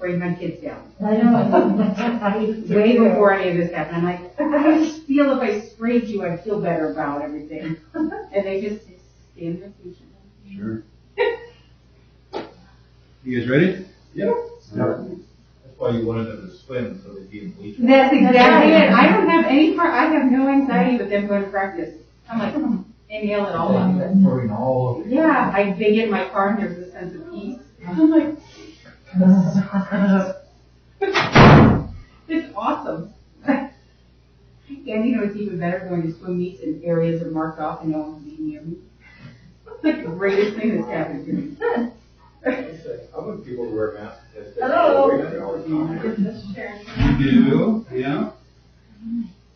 bring my kids down. I know. Way before any of this happened, I'm like, I just feel if I sprayed you, I'd feel better about everything. And they just stand there patiently. Sure. You guys ready? Yep. That's why you wanted them to swim, so they'd be in bleachers. That's exactly it. I don't have any part, I have no anxiety with them going to practice. I'm like, inhale it all up. Pouring all over. Yeah, they get in my car and there's a sense of peace. I'm like, it's awesome. And you know, it's even better going to swim meets and areas are marked off and no one can be near me. It's like the greatest thing that's happened to me. I want people to wear masks. Hello. You do, yeah.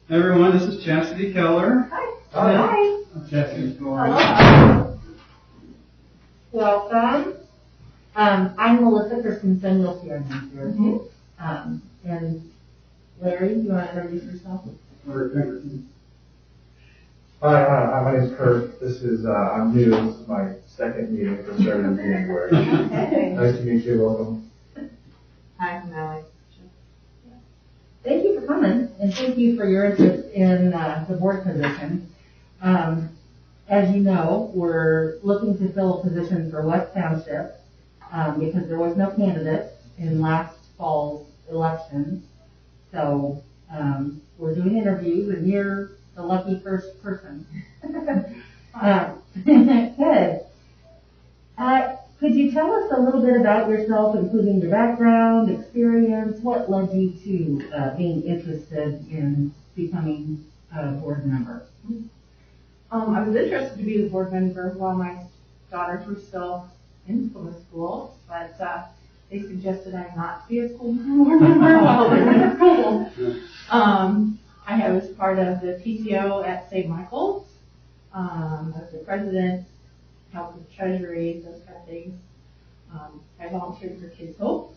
Everyone, this is Chastity Keller. Hi. Hi. Chastity Keller. Hello. Welcome. I'm Melissa Christensen. You'll see our names here. And Larry, you want to introduce yourself? Hi, my name is Kurt. This is, I'm new. This is my second meeting for starting in January. Okay. Nice to meet you. Welcome. Hi, I'm Allie. Thank you for coming, and thank you for your interest in the board position. As you know, we're looking to fill a position for West Township because there was no candidate in last fall's election. So we're doing interviews, and you're the lucky first person. Good. Could you tell us a little bit about yourself, including your background, experience? What led you to being interested in becoming a board member? I was interested to be the board member while my daughters were still in school, but they suggested I not be a school board member while they were in school. I was part of the PTO at St. Michael's. I was the president, helped with treasury, those kind of things. I volunteered for Kids Hope.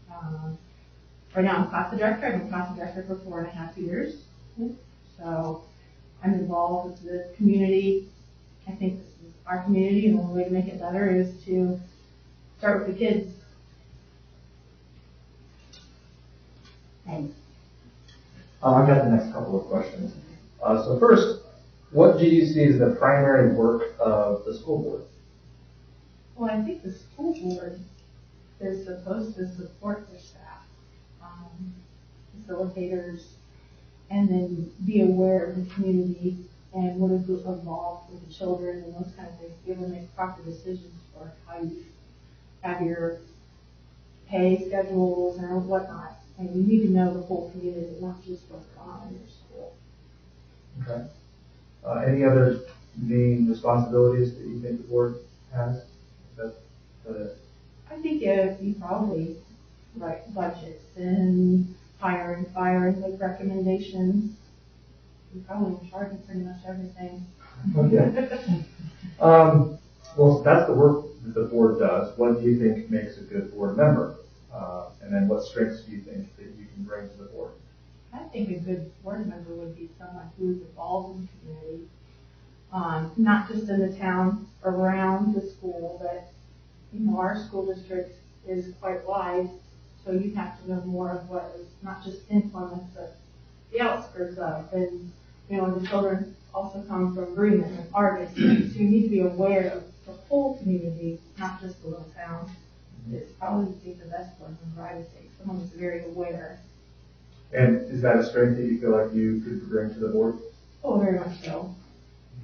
Right now I'm CASA director. I've been CASA director for 4.5 years. So I'm involved with the community. I think this is our community, and the only way to make it better is to start with the kids. Thanks. I've got the next couple of questions. So first, what do you see as the primary work of the school board? Well, I think the school board is supposed to support their staff, facilitators, and then be aware of the community and what is involved with the children and those kind of things. Be able to make proper decisions for how you have your pay schedules and whatnot. And you need to know the whole community, not just what's going on in your school. Okay. Any other main responsibilities that you think the board has? I think you probably write budgets and hire and fire and make recommendations. You're probably in charge of pretty much everything. Okay. Well, that's the work that the board does. What do you think makes a good board member? And then what strengths do you think that you can bring to the board? I think a good board member would be someone who's involved in the community, not just in the town around the school, but our school district is quite wide, so you have to know more of what is not just influence, but the outskirts of. And the children also come from Bremen and Argus, so you need to be aware of the whole community, not just the little town. It's probably the best board member, I would say, someone who's very aware. And is that a strength that you feel like you could bring to the board? Oh, very much so.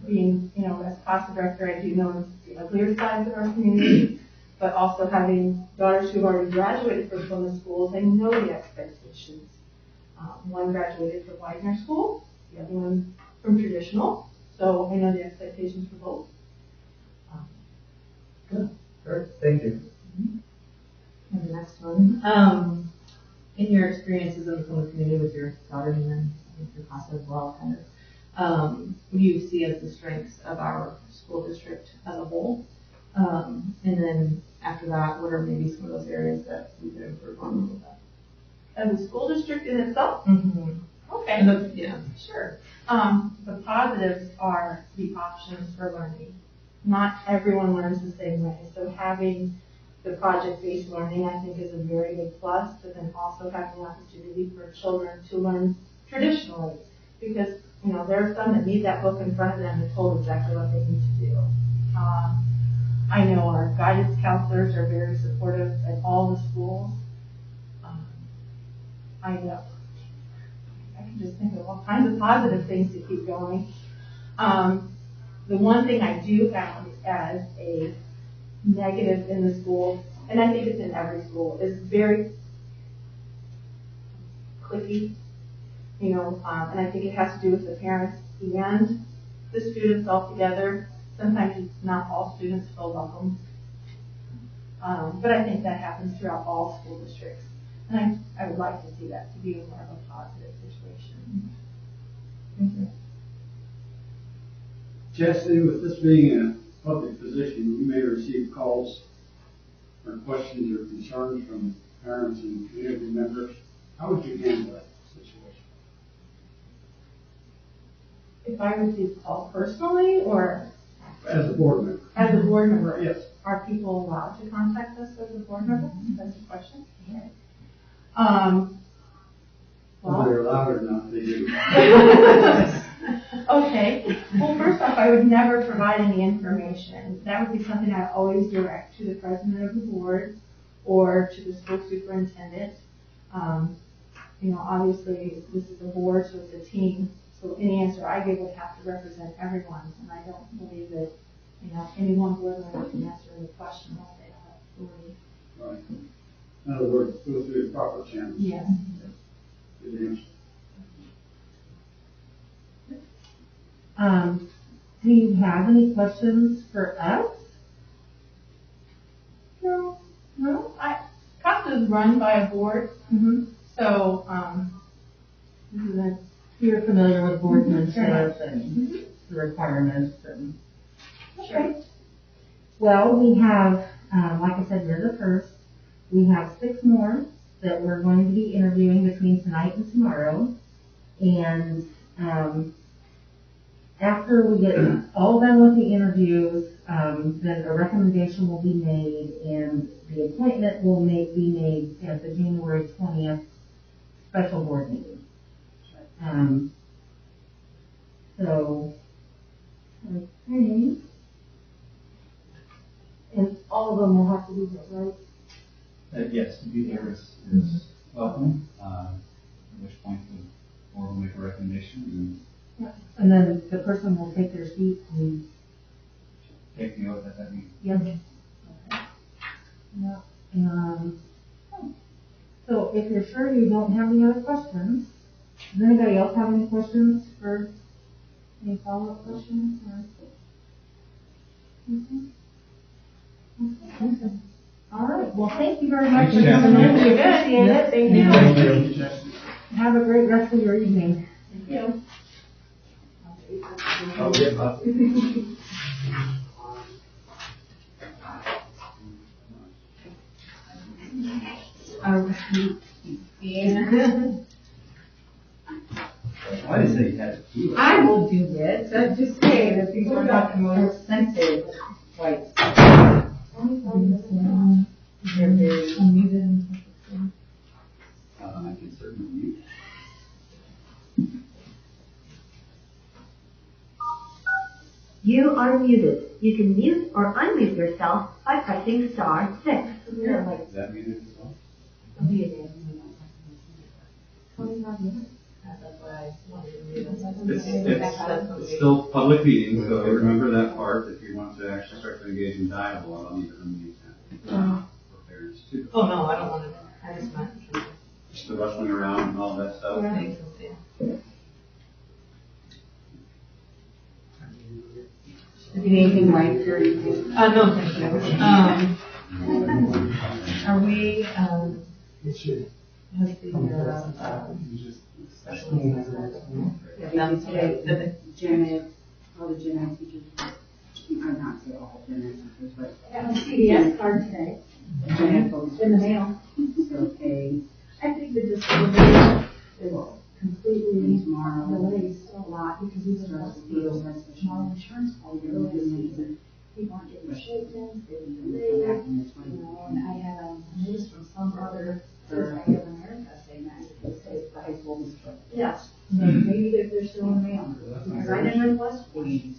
Being, as CASA director, I do know the uglier sides of our community, but also having daughters who've already graduated from some of the schools, I know the expectations. One graduated from Widener School, the other one from traditional, so I know the expectations for both. Good. Great. Thank you. And the next one. In your experiences in the community with your daughters and then your CASA as well, what do you see as the strengths of our school district as a whole? And then after that, what are maybe some of those areas that we could improve on a little bit? As a school district in itself? Mm-hmm. Okay. Yeah. Sure. The positives are the options for learning. Not everyone learns the same way, so having the project-based learning, I think, is a very big plus, but then also having the opportunity for children to learn traditionally. Because, you know, there are some that need that book in front of them and told exactly what they need to do. I know our guidance counselors are very supportive at all the schools. I know. I can just think of all kinds of positive things to keep going. The one thing I do found as a negative in the school, and I think it's in every school, is very cliquey, you know, and I think it has to do with the parents and the students all together. Sometimes it's not all students feel welcome. But I think that happens throughout all school districts. And I would like to see that to be more of a positive situation. Thank you. Chastity, with this being a public position, you may receive calls or questions or concerns from parents and community members. How would you handle that situation? If I receive calls personally or As a board member. as a board member, Yes. are people allowed to contact us as a board member? That's the question. Whether they're allowed or not, they do. Okay. Well, first off, I would never provide any information. That would be something I always direct to the president of the board or to the school superintendent. You know, obviously, this is a board, so it's a team. So any answer I give would have to represent everyone, and I don't believe that, you know, any one board member can answer any question like they have authority. Right. In other words, go through the proper channels. Yes. Good answer. Do you have any questions for us? No. CASA is run by a board, Mm-hmm. so, this is a You're familiar with boardmanship and the requirements and. Okay. Well, we have, like I said, you're the first. We have 6 more that we're going to be interviewing between tonight and tomorrow. And, after we get all done with the interviews, then a recommendation will be made and the appointment will be made at the January 20th special board meeting. So, okay. And all of them will have to be there, right? Yes, to be there is welcome, at which point the board will make a recommendation And then the person will take their seat and. and take the oath at that meeting. Yep. Okay. Yeah. So if you're sure you don't have any other questions, does anybody else have any questions for any follow-up questions or? Okay. All right. Well, thank you very much for Thanks, coming in. Chastity. We appreciate it. Thank you. And have a great rest of your evening. Thank you. Oh, yeah. I didn't say you had to do it. I will do it. I'm just saying that these are not the most sensitive whites. They're very unmuted. I can certainly mute. You are muted. You can mute or unmute yourself by pressing *6. Is that muted as well? It's still public meeting, so remember that part. If you want to actually start to engage in dialogue, I'll need to unmute that. For parents too. Oh, no, I don't want to, I just meant. Just the rustling around and all that stuff. If you need anything, Mike, or anything. No, thank you. Are we, has the, Janet, all the Gen Ed teachers, I'm not say all Gen Ed teachers, but I have a CDS card today Gen Ed folks. in the mail. So, okay, I think that this will completely tomorrow. release a lot because these are Starts to feel like the small insurance all year long season. people aren't getting statements, they didn't delay, and I had news from some other Bank of America saying that if they The high school was closed. yes, maybe they're still in the mail, because I didn't request one.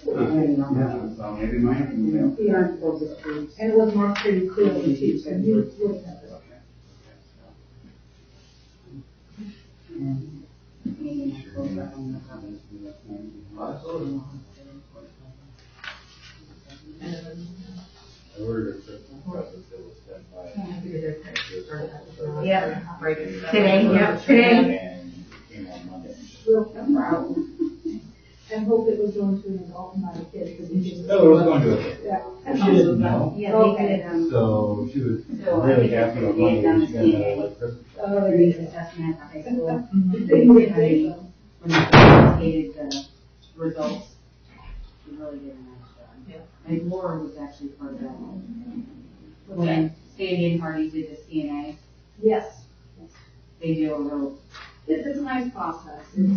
So maybe mine. Yeah, and it was marked pretty clearly too, so you look at it. And maybe I close that on the comments. I ordered a Christmas present that was sent by. Yeah. Right. Today, yeah, today. And it came on Monday. Well, I hope it was going to an adult, not a kid, because you just. No, it was going to a kid. Yeah. She didn't know. Yeah, Okay. So she was So, really I happy on think we had done Monday. the She got another CNA. like Christmas. Oh, The needs assessment at high school. They They were really, great. when they communicated the results, she really did a nice job. Yeah. And Laura was actually part of that. When Sandy and Hardy did the CNA, Yes. they do a real, It's a nice process. It's,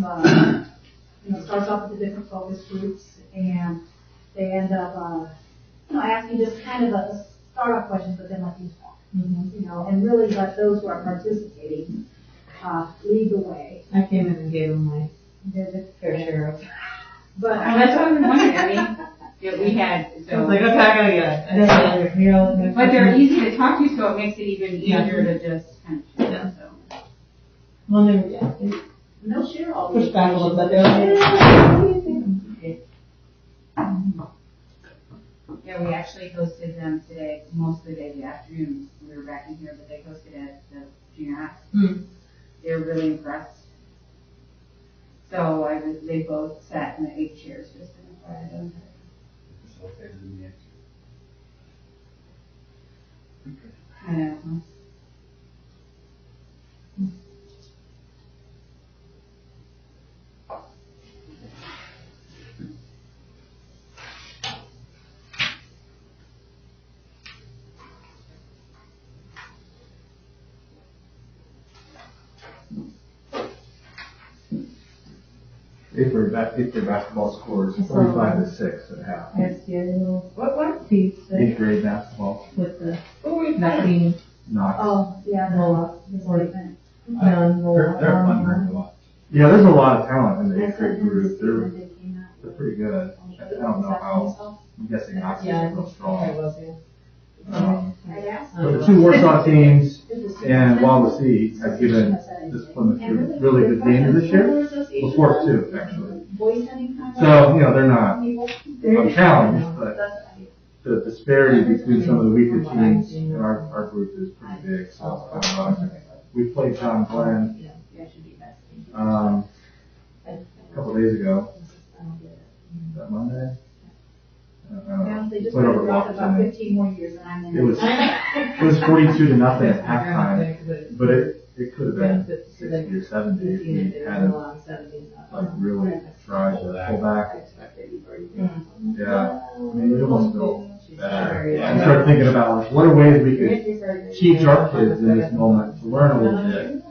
starts off with the different focus groups, and they end up, asking just kind of a start-off questions, but then let you talk. And really let those who are participating, lead the way. I came in and gave them my There's fair share of. But. that's what I'm wondering, I mean, yeah, we had, I so. was like, okay, I gotta get. But they're easy to talk to, so it makes it even easier to just kind of share, so. Well, they were, yeah, they No share all these. pushed back a little bit. They were like, what do you think? Yeah, we actually hosted them today, most of the day, the afternoon, we were back in here, but they hosted at the junior high. They were really impressed. So they both sat in the 8 chairs just in front of them. Facilitated in the extra. I know, huh? Eighth grade basketball scores 45-6 at half. What piece? Eighth grade basketball, With the vaccine. not. Oh, yeah, no, it's like that. They're fun group to watch. Yeah, there's a lot of talent in the eighth grade group. They're pretty good. I don't know how, I'm guessing Knox is real strong. But the two Warsaw teams and Wawasee have given this Plymouth group really good games this year. Well, 4-2, actually. So, they're not unchallenged, but the disparity between some of the weaker teams in our group is pretty big. So, we played John Glenn a couple days ago. Was that Monday? I don't know. They just Played over about Washington. 15 more years and I'm in. It was 42-0 at halftime, but it could have been 60 or 70 if we hadn't really tried to pull back. Yeah, I mean, it almost felt better. I started thinking about what are ways we could teach our kids in this moment to learn a little bit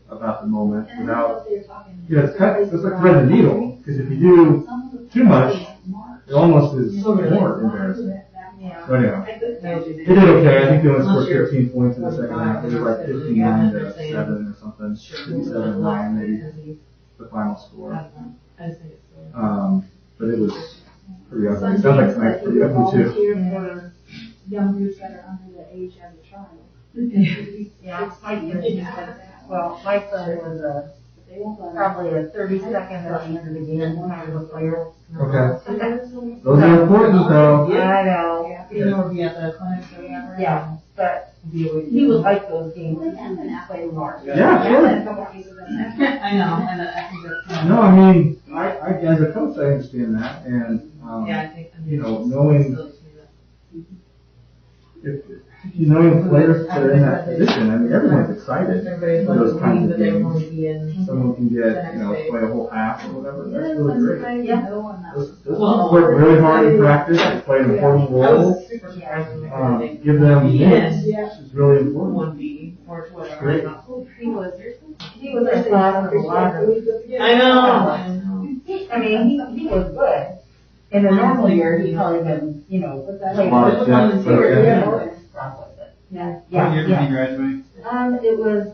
about the moment without, it's like thread the needle, because if you do too much, it almost is more embarrassing. So anyhow, they did okay. I think they only scored 15 points in the second half. It was like 59-7 or something, 57-9 maybe, the final score. But it was pretty ugly. It sounds like tonight's pretty ugly too. For young groups that are under the age of the trial. Yeah, well, my son was probably a 32nd at the end of the game, one of the players. Okay. Those are important though. I know. You know, be at the clinic or whatever. Yeah, but he would like those games. Play more. Yeah, sure. A couple pieces in there. I know, and I think that's. No, I mean, I as a coach, I understand that, and Yeah, I think. knowing if knowing players that are in that position, I mean, everyone's excited Everybody's for those kinds of that they will games. only be in. Someone can get, play a whole half or whatever. That's really great. Yeah. Those kids work really hard in practice. They play an important I role. was super surprised when they Give them minutes, Yeah. which is really important. 1B or whatever. Great. He was a lot of a lot of. I know. I mean, he was good. In a normal year, he'd probably been, you know, played A lot of football depth, and but- and stuff like that. Yeah. What year did Yeah, he graduate? It was,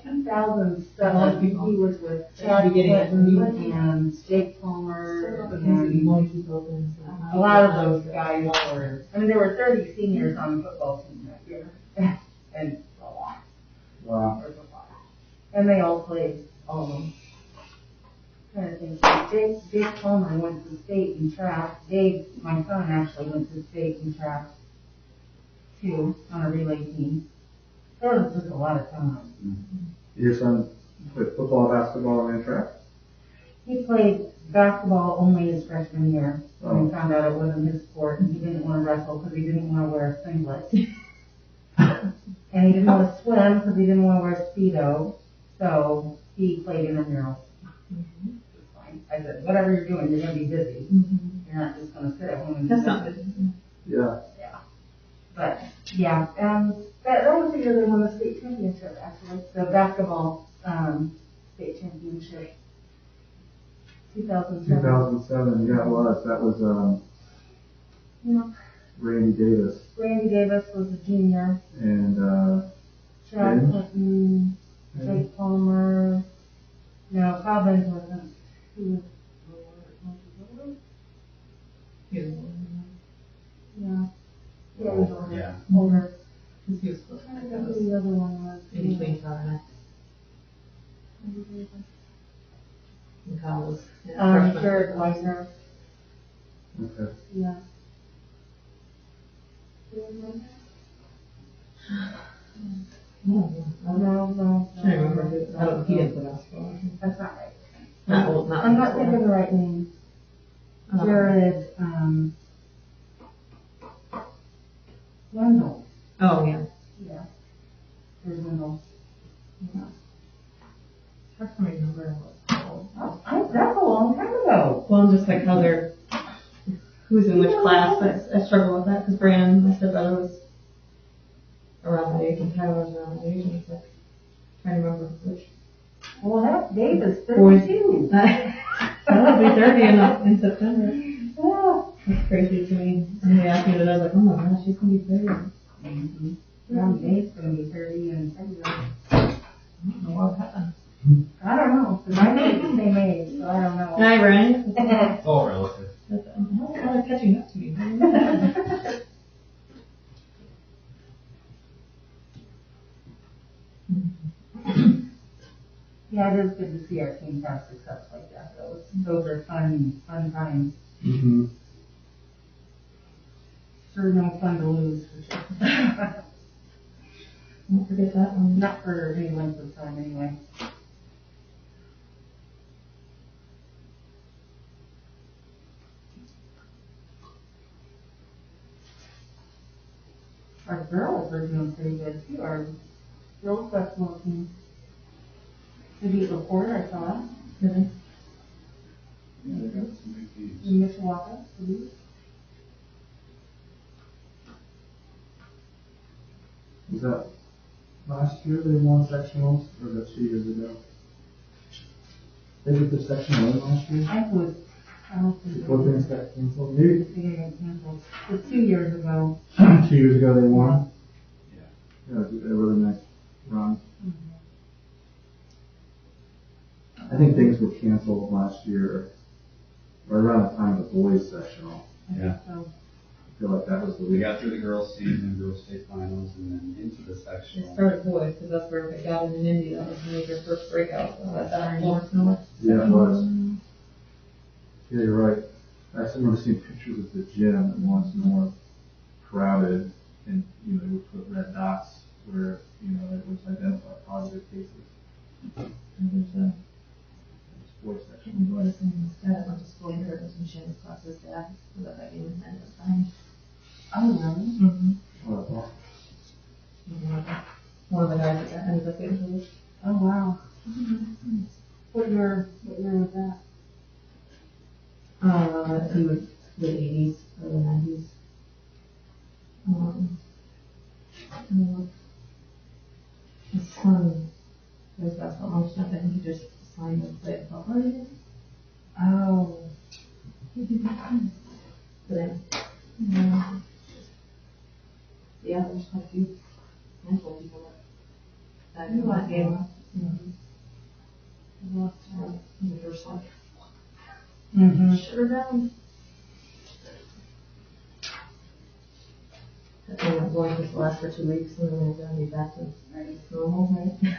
2007, he was with Chad Clinton and Jake Palmer and a lot of those guys were, I mean, there were 30 seniors on the football team that year. And a lot. Wow. There was a lot. And they all played, all of them. Trying to think, Jake Palmer went to state in track. Dave, my son, actually went to state in track too, on a relay team. There was just a lot of talent. Your son played football, basketball, and track? He played basketball only his freshman year, when he found out it wasn't his sport, and he didn't want to wrestle because he didn't want to wear a singlet. And he didn't want to swim because he didn't want to wear Speedo, so he played intramurals. It's fine. I said, whatever you're doing, you're going to be busy. You're not just going to sit at home and do That's not nothing. good. Yeah. But, yeah, that was the year they won the state championship, actually, the basketball, state championship. 2007. 2007, yeah, it was. That was, Yeah. Randy Davis. Randy Davis was a junior. And, Chad Benj? Clinton, Jake Palmer. No, Kyle Benj wasn't. He was older. Yeah. Yeah, he was older. Yeah. Older. He was supposed I to don't know go who the other one was. in between Todd and I. And Kyle was. freshman. Jared Weisner. okay. Yeah. Do you remember? No. I don't remember who, I don't, he didn't play basketball. That's not right. Not I'm not thinking of the right name. Jared, Wendell. Oh, yeah. Yeah. Jared Wendell. Yeah. I can't remember what it's called. That's a long time ago. Well, just like how they're, who's in which class, I struggle with that, because Brandon, my stepbrother, was around that age, and Tyler was around that age, and it's like, trying to remember which. Well, heck, Dave is 32. I'll be 30 in September. Oh. That's crazy to me. And they asked me that, I was like, oh my gosh, she's gonna be 30. Mm-hmm. Yeah, Dave's going to be 30 in February. I don't know what happened. I don't know, because I know the same age, so I don't know. Hi, Brian. It's all relative. How are they catching up to me? Yeah, it is good to see our team have success like that. Those are fun times. Mm-hmm. Sure no fun to lose, for sure. Don't forget that one. Not for any length of time, anyway. Our girls are doing pretty good too. Our girls basketball team. They beat LaPorte, I saw. Really? Yeah, they got some big teams. In Mishawaka, I believe. Was that last year they won sectionals, or was that 2 years ago? They did the sectional win last year? I don't think Before things got canceled, maybe they got canceled. It was 2 years ago. 2 years ago they won. Yeah. Yeah, it was a really nice run. I think things were canceled last year, right around the time of the boys sectional. Yeah. So, I feel like that was the We week. got through the girls' season, girls' state finals, and then into the It sectional. started boys, because that's where they got in India. That was their first breakout. Was that North North? Yeah, it was. Yeah, you're right. I just remember seeing pictures of the gym in Lawrence North crowded, and you know they would put red dots where you know it was identified positive cases. And there's a Sports section. boys and instead went to school here. There's some Shane's classes there. So that game was ended up fine. oh, really? Mm-hmm. Oh, that's awesome. One of the guys that ended up getting released. Oh, wow. What year was that? He was the 80s, early 90s. His son plays basketball and stuff, and he just signed and played football again. Oh. But, yeah, there's quite a few handful of people that You like game. them. Lost in the first one. Mm-hmm. Sure does. That thing that's going to last for 2 weeks and then we're going to be back to normal, right?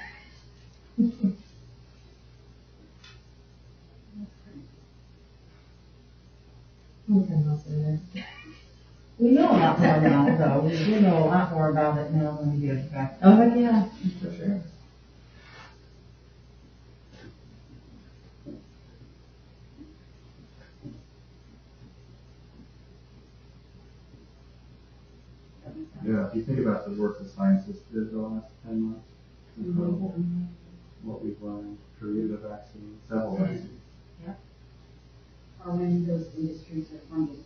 Okay, I'll say that. We know a lot more now, though. We do know a lot more about it now than we did back then. Oh, heck yeah, for sure. Yeah, if you think about the work the scientists did the last 10 months, it's incredible what we've learned, created a vaccine, several vaccines. Or when those industries are funded.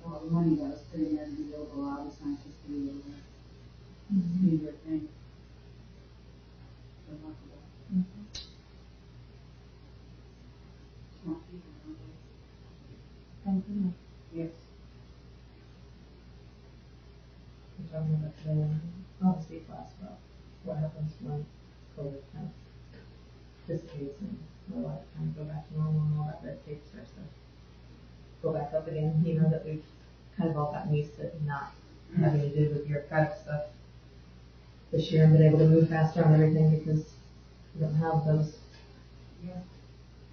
All the money that was put in there to be able to allow the scientists to be able to do their thing. Remarkable. Smart people, aren't they? Thank goodness. Yes. We're talking about today, I'll speak class about what happens when COVID kind of dissipates and our life kind of go back to normal and all that red tape starts to go back up again. You know, that we've kind of all gotten used to not having to do with bureaucratic stuff this year and been able to move faster on everything because we don't have those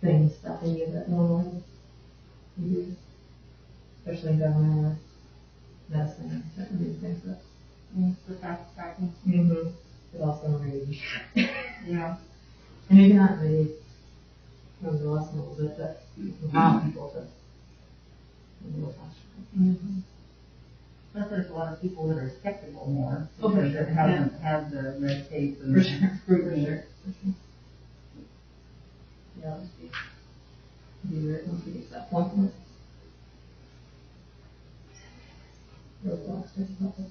things stopping you that normally you do, especially in government or medicine and certain things that. For fast tracking. Mm-hmm. But also maybe. Yeah. And maybe not really learn the lesson a little bit, but allow people to move faster. Mm-hmm. But there's a lot of people that are skeptical more. Oh, for because sure. it hasn't had the red tape and For sure. scrutiny. For sure. Yeah, let's see. Do it once we get to that point. Really relaxed about that.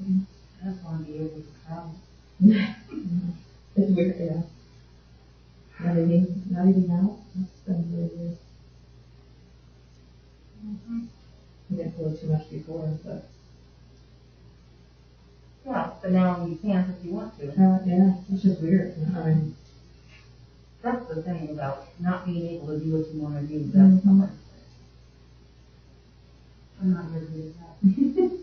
I just want to be able to travel. It's weird, yeah. Not even now. It's been really weird. We didn't feel too much before, but. Yeah, but now you can't if you want to. Yeah, it's just weird. I mean, That's the thing about not being able to do what you want to do. That's Mhm. hard. I'm not very good at that.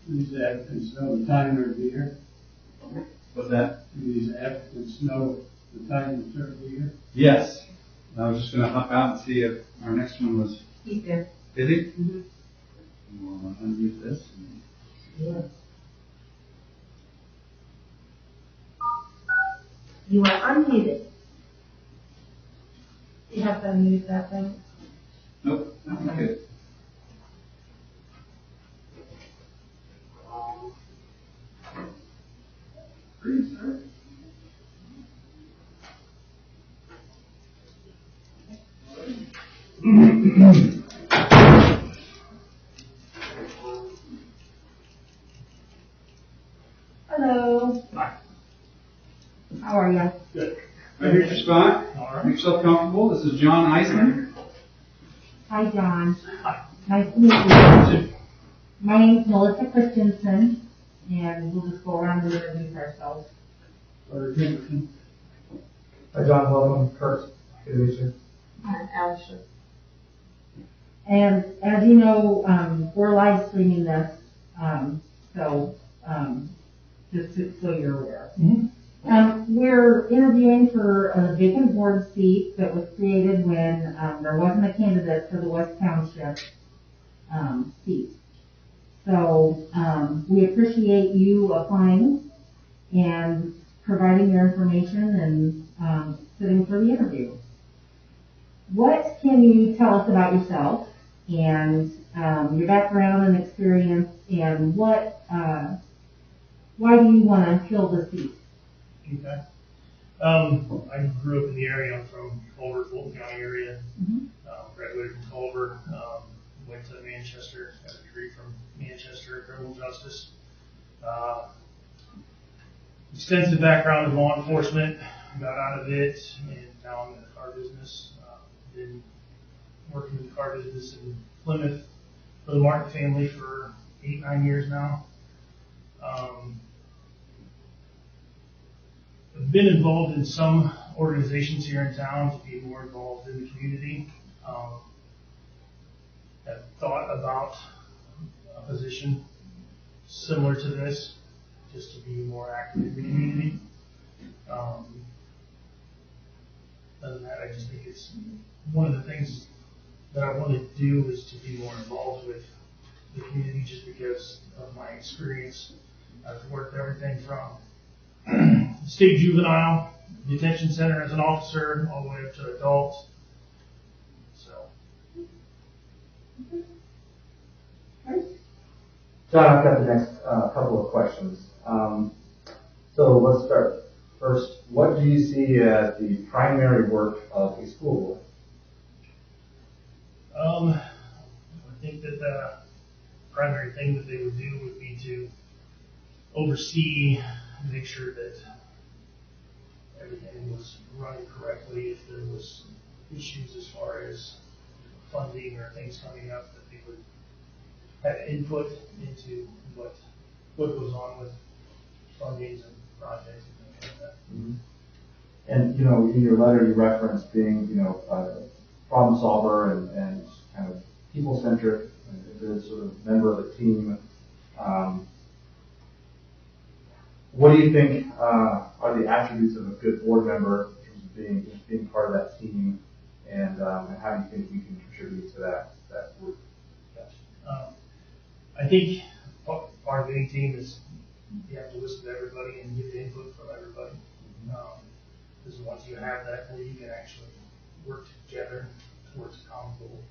These applicants know the time they're here. What's that? These applicants know the time they're here. Yes. I was just gonna hop out and see if our next one was He's there. busy. Mm-hmm. We'll unmute this. You are unmuted. You have to unmute that thing. Nope, I'm good. Greetings, sir. make yourself comfortable. This is John Eisman. Hi, John. Nice to meet you. My name's Melissa Christensen, and we'll just go around and introduce ourselves. Or Henderson. Hi, John. Welcome. Kurt. Good to meet you. Hi, Alicia. And as you know, we're live streaming this, so you're aware. Mm-hmm. We're interviewing for a vacant board seat that was created when there wasn't a candidate for the West Township seat. So we appreciate you applying and providing your information and sitting for the interview. What can you tell us about yourself and your background and experience, and why do you want to fill the seat? Okay. I grew up in the area. I'm from Culver, Fulton County area. Mm-hmm. Graduated from Culver. Went to Manchester, got a degree from Manchester in criminal justice. Extensive background in law enforcement. Got out of it, and now I'm in the car business. Been working in the car business in Plymouth for the Martin family for 8-9 years now. I've been involved in some organizations here in town to be more involved in the community. I've thought about a position similar to this, just to be more active in the community. Other than that, I just think it's one of the things that I want to do is to be more involved with the community, just because of my experience. I've worked everything from state juvenile detention center as an officer all the way up to adult. So. John, I've got the next couple of questions. So let's start. First, what do you see as the primary work of a school board? I think that the primary thing that they would do would be to oversee, make sure that everything was running correctly. If there was issues as far as funding or things coming up, that they would have input into what goes on with fundings and projects and things like that. Mm-hmm. And, in your letter you referenced being, a problem solver and kind of people-centric and a good sort of member of a team. What do you think are the attributes of a good board member in terms of being part of that team, and how do you think you can contribute to that group? I think part of any team is you have to listen to everybody and get input from everybody. Because once you have that, then you can actually work together towards a common goal.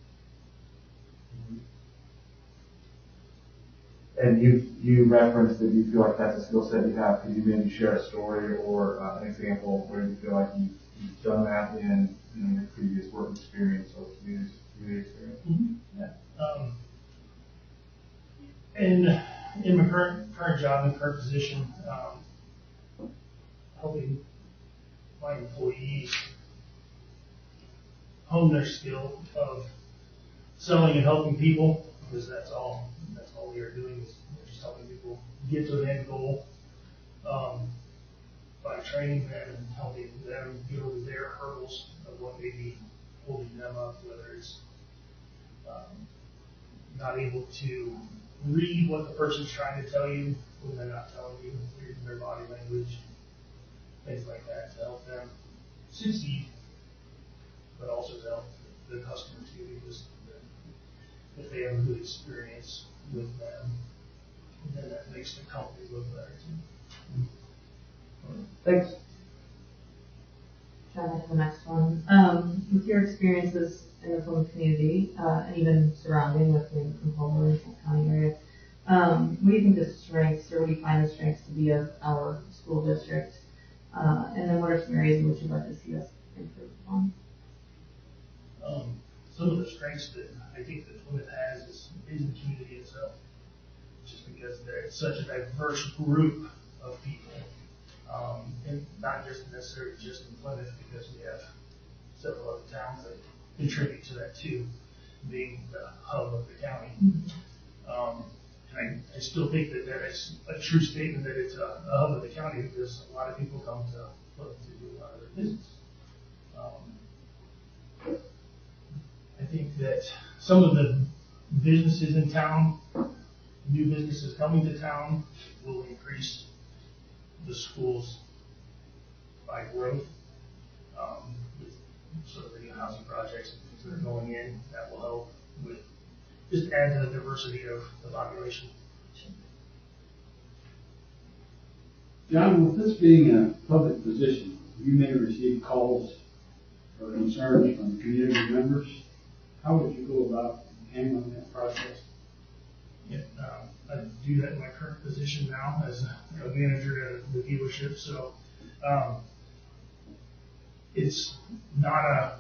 And you referenced that you feel like that's a skill set you have. Could you maybe share a story or an example where you feel like you've done that in your previous work experience or community experience? Mm-hmm. Yeah. In my current job and current position, helping my employees hone their skill of selling and helping people, because that's all we are doing is just helping people get to an end goal, by training them and helping them get over their hurdles of what may be holding them up, whether it's not able to read what the person's trying to tell you when they're not telling you, reading their body language, things like that, to help them succeed, but also to help the customer too, because if they have a good experience with them, then that makes the company look better too. Thanks. Try to the next one. With your experiences in the Plymouth community, and even surrounding with being from Culver and Fulton County area, what do you think the strengths, or what do you find the strengths to be of our school district? And then what are some areas in which you'd like to see us improve on? Some of the strengths that I think that Plymouth has is the community itself, just because it's such a diverse group of people, and not just necessarily just in Plymouth, because we have several other towns that contribute to that too, being the hub of the county. And I still think that that is a true statement that it's a hub of the county because a lot of people come to Plymouth to do a lot of their business. I think that some of the businesses in town, new businesses coming to town, will increase the schools by growth. With sort of the new housing projects and things that are going in, that will help with just add to the diversity of the population. John, with this being a public position, you may receive calls or concerns from community members. How would you go about handling that process? Yeah, I do that in my current position now as a manager at the dealership, so it's not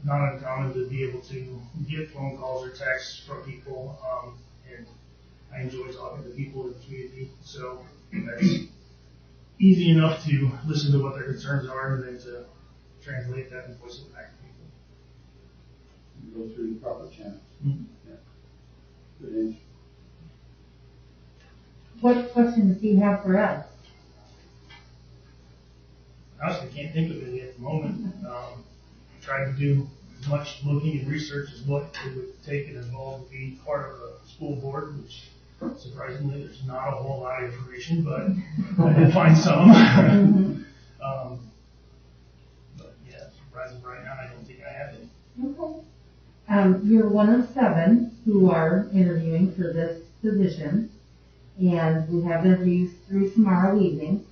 uncommon to be able to get phone calls or texts from people, and I enjoy talking to people in the community, so that's easy enough to listen to what their concerns are and then to translate that and voice it back to people. Go through the proper channels. Mm-hmm. Yeah. Good answer. What questions do you have for us? Honestly, can't think of any at the moment. Tried to do as much looking and research as what it would take and involve to be part of a school board, which surprisingly there's not a whole lot of information, but I did find some. But yeah, surprising right now, I don't think I have any. Okay. You're one of 7 who are interviewing for this position, and we have interviews through tomorrow evening.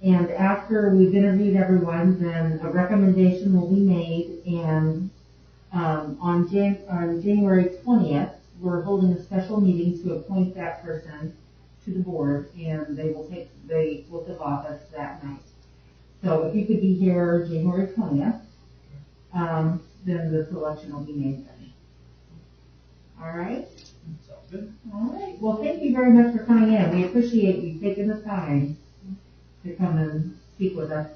And after we've interviewed everyone, then a recommendation will be made, and on January 20th, we're holding a special meeting to appoint that person to the board, and they will take the oath of office that night. So if you could be here January 20th, then the selection will be made then. All right? Sounds good. All right. Well, thank you very much for coming in. We appreciate you taking the time to come and speak with us.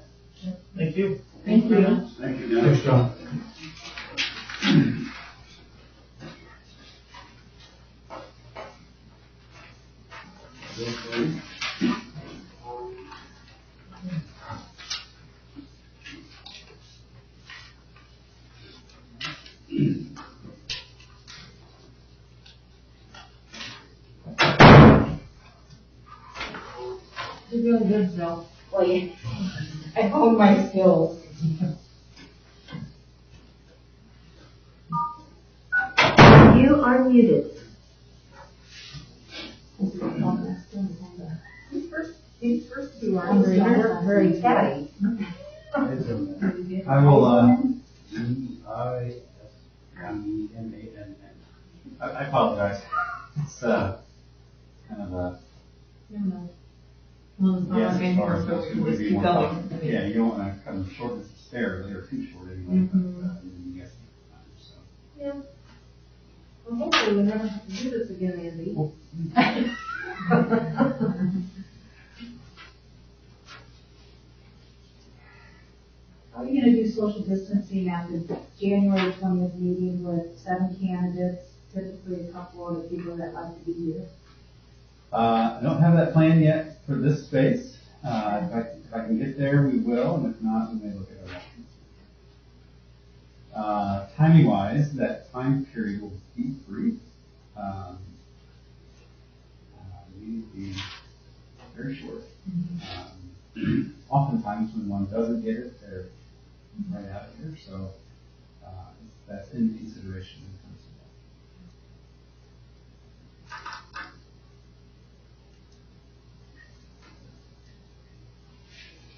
Thank you. Thank you. Thank you, John. Thanks, John. You're doing good, Jill. Well, yeah, I honed my skills. You are muted. These first two are Very chatty. I will, E-I-S-M-E-M-A-N-N. I apologize. It's, kind of a, yes, as far as those who would be more common. Yeah, you don't want to come short as a stair, they are too short anyway, but, yes, so. Yeah. Well, hopefully we never have to do this again, Andy. How are you gonna do social distancing at the January 20th meeting with 7 candidates, typically a couple of the people that like to be here? I don't have that plan yet for this space. If I can get there, we will, and if not, we may look at other options. Timing wise, that time period will be brief. We need to be very short. Oftentimes when one doesn't get it, they're right out of here, so that's in consideration when it comes to that.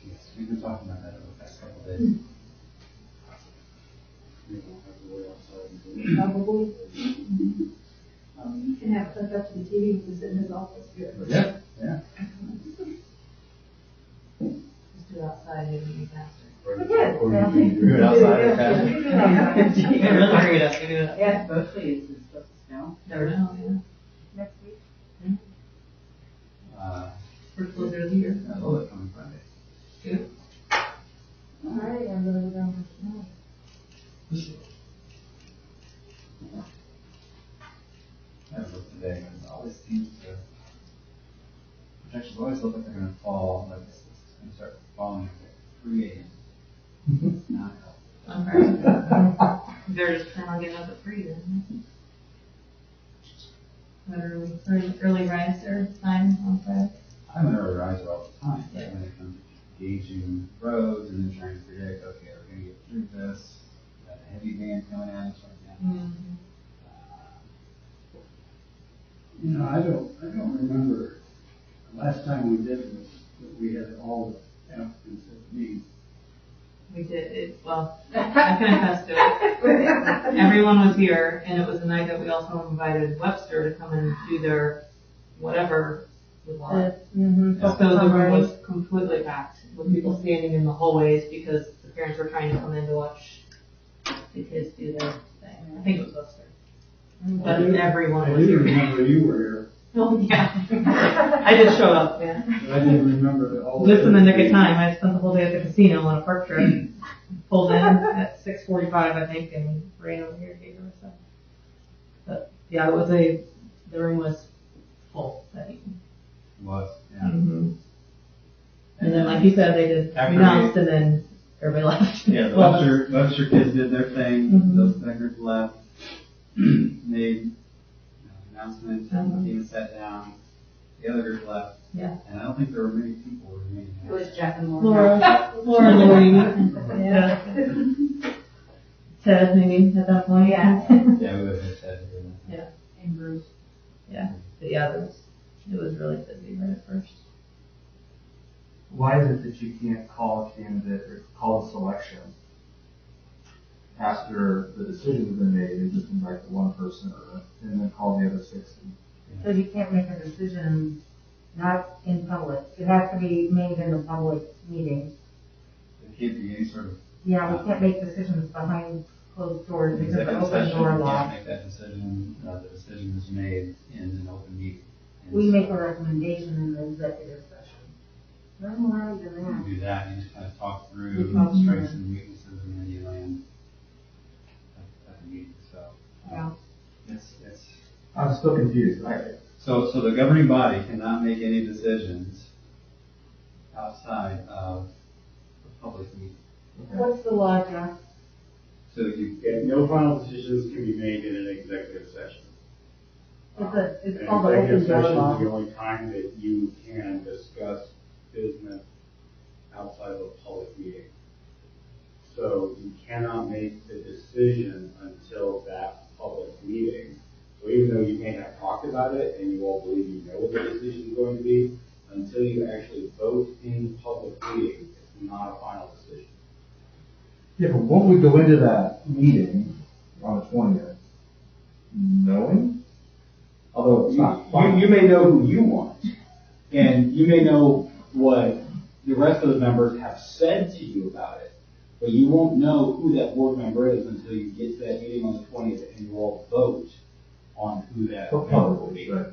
Yes, we've been talking about that over the past couple of days. Probably. You can have hooked up to the TV, you can sit in his office here. Yeah, yeah. Just do it outside, it would be faster. Do it outside or faster. Hurry it up, do it up. Yeah, mostly it's supposed to snow Never know, yeah. next week. We're closer to the year. A little bit coming Friday. Good. All right, I'm gonna go down to I looked today, and it always seems to, projections always look like they're gonna fall, like it's gonna start falling at 3 a.m. It's not helpful. Okay. They're just planning on getting up at 3 then. What early riser time on Friday? I'm an early riser all the time, but when it comes to gauging roads and then trying to predict, okay, we're gonna get through this, we got a heavy band coming at us right now. You know, I don't remember, the last time we did this, that we had all the applicants at the meeting. We did, well, I can attest to it. Everyone was here, and it was the night that we also invited Webster to come and do their whatever was on. So the room was completely packed with people standing in the hallways because the parents were trying to come in to watch the kids do their thing. I think it was Webster. But everyone was I do here. remember you were here, Oh, yeah. I did show up, yeah. but I didn't remember all. Just in the nick of time. I spent the whole day at the casino on a park trip. Pulled in at 6:45, I think, and ran over here to get her stuff. But yeah, the room was full that evening. Was, yeah. Mm-hmm. And then, like you said, they did announced, and then everybody left. Yeah, the Webster kids did their thing, those beggars left, made announcements, came and sat down, the other group left. Yeah. And I don't think there were many people remaining. It was Jeff and Laura. Laura and Lori. Yeah. Ted, maybe, at that point. Yeah. Yeah, we would have Ted here. Yeah. And Bruce. Yeah. But yeah, it was really busy right at first. Why is it that you can't call a candidate or call a selection after the decision has been made and just invite the one person and then call the other 60? So you can't make a decision not in public. It has to be made in a public meeting. There can't be any sort of Yeah, we can't make decisions behind closed doors because of executive open session. door You law. can't make that decision. The decision is made in an open meeting. And We so make a recommendation in the executive session. No more than you that. do that, you just kind of talk through We talk the through strengths it. and weaknesses, and then you land at the meeting. So Yeah. it's I'm still confused. so the governing body cannot make any decisions outside of the public meeting. What's the law, Jeff? So you Yeah, no final decisions can be made in an executive session. It's An called the open executive door session law. is the only time that you can discuss business outside of a public meeting. So you cannot make the decision until that public meeting. So even though you may have talked about it and you all believe you know what the decision is going to be, until you actually vote in public meeting, it's not a final decision. Yeah, but won't we go into that meeting on the 20th knowing? Although it's not final. You may know who you want, and you may know what the rest of the members have said to you about it, but you won't know who that board member is until you get to that meeting on the 20th and you all vote on who that member will be. Right.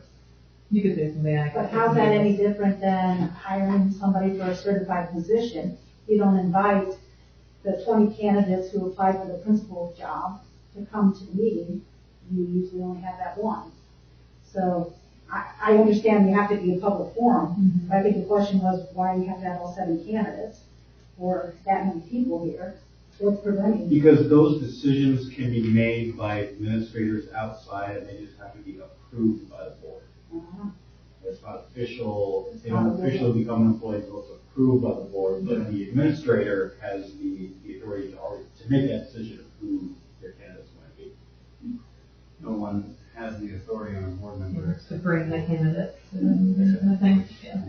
You could say something like But how's that any different than hiring somebody for a certified position? You don't invite the 20 candidates who applied for the principal's job to come to the meeting. You usually only have that one. So I understand you have to be a public forum, but I think the question was why you have to have all 7 candidates or that many people here. What's preventing you? Because those decisions can be made by administrators outside, and they just have to be approved by the board. It's not official, they don't officially become an employee until it's approved by the board, but the administrator has the authority to make that decision of who their candidate's going to be. no one has the authority on a board member to bring the candidates to the meeting, I think. Yeah.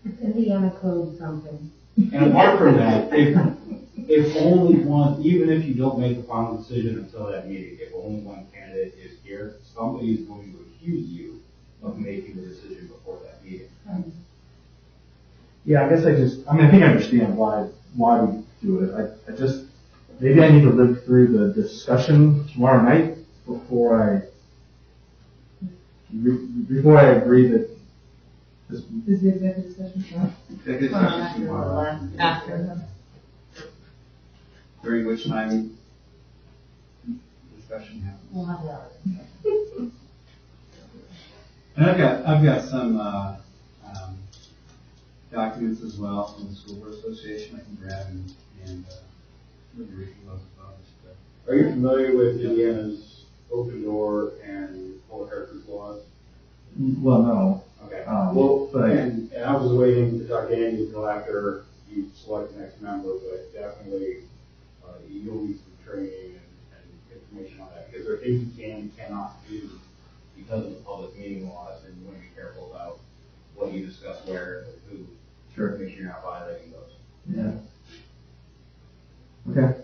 It's Indiana code something. And apart from that, if only one, even if you don't make the final decision until that meeting, if only one candidate is here, somebody is going to accuse you of making the decision before that meeting. Yeah, I guess I think I understand why we do it. I just, maybe I need to live through the discussion tomorrow night before I agree that This Is the executive session tomorrow? Executive session tomorrow, After. during which time discussion happens. We'll have that. And I've got some, documents as well from the School Board Association I can grab and read those about. Are you familiar with Indiana's open door and public records laws? Well, no. Okay. Well, but and I was waiting to talk to Andy until after you select the next member, but definitely you'll need some training and information on that, because there are things you can and cannot do because of the public meeting laws, and you want to be careful about what you discuss where and with who. Sure. Make sure you're not violating those. yeah. Okay.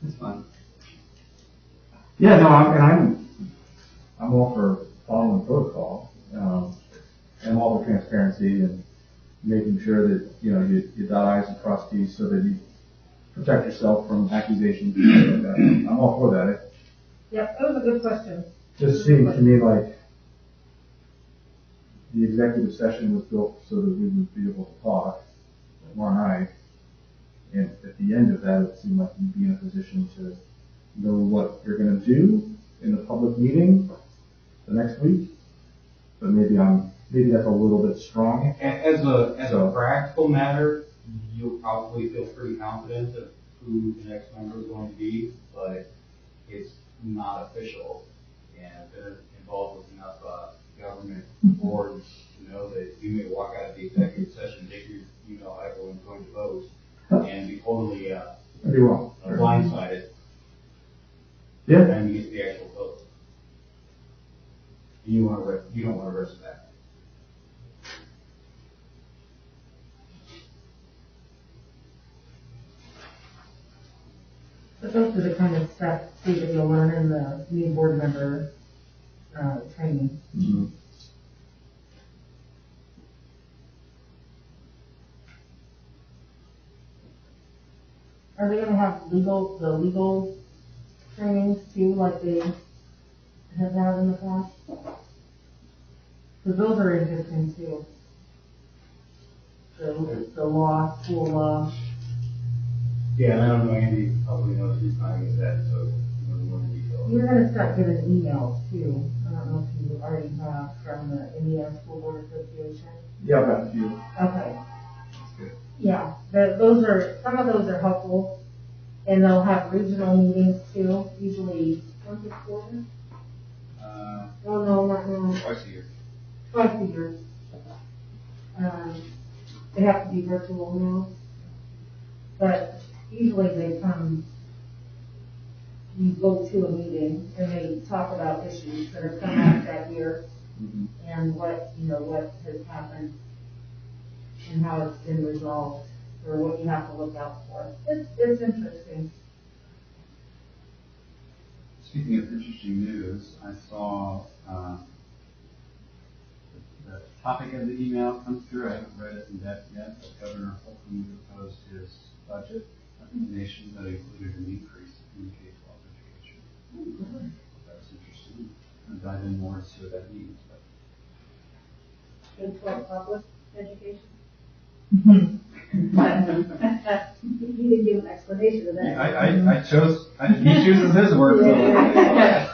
That's fun. Yeah, no, I'm all for following protocol, and I'm all for transparency and making sure that, you dot I's and cross T's so that you protect yourself from accusations and stuff like that. I'm all for that. Yep, that was a good question. Just seems to me like the executive session was built so that we would be able to talk tomorrow night. And at the end of that, it seemed like you'd be in a position to know what you're going to do in the public meeting the next week. But maybe that's a little bit strong. As a practical matter, you'll probably feel pretty confident of who the next member is going to be, but it's not official, and they're involved with enough government boards to know that you may walk out of the executive session, take your email, everyone's going to vote, and be totally Be wrong. blindsided. Yeah. And you get the actual vote. You don't want to risk that. But those are the kind of stuff that you'll learn in the new board member training. Mm-hmm. Are they going to have the legal trainings too, like they have had in the past? Because those are interesting too. The law, school law. Yeah, and I don't know, Andy probably knows who's planning is that, so you know more detail. You're going to start getting emails too. I don't know if you already have from the Indiana School Board Association. Yeah, I've got a few. Okay. That's good. Yeah, some of those are helpful, and they'll have regional meetings too, usually once a quarter. Oh no, not now. Twice a year. Twice a year. They have to be virtual now, but usually they come. You go to a meeting and they talk about issues that have come up that year, Mm-hmm. and what has happened and how it's been resolved, or what you have to look out for. It's interesting. Speaking of interesting news, I saw the topic of the email come through. I haven't read it in depth yet, but Governor Holcomb proposed his budget recommendation that included an increase in K-12 education. That's interesting. I'll dive in more to what that means. K-12 public education. Mm-hmm. You didn't give an explanation of that. He chooses his words. Yeah.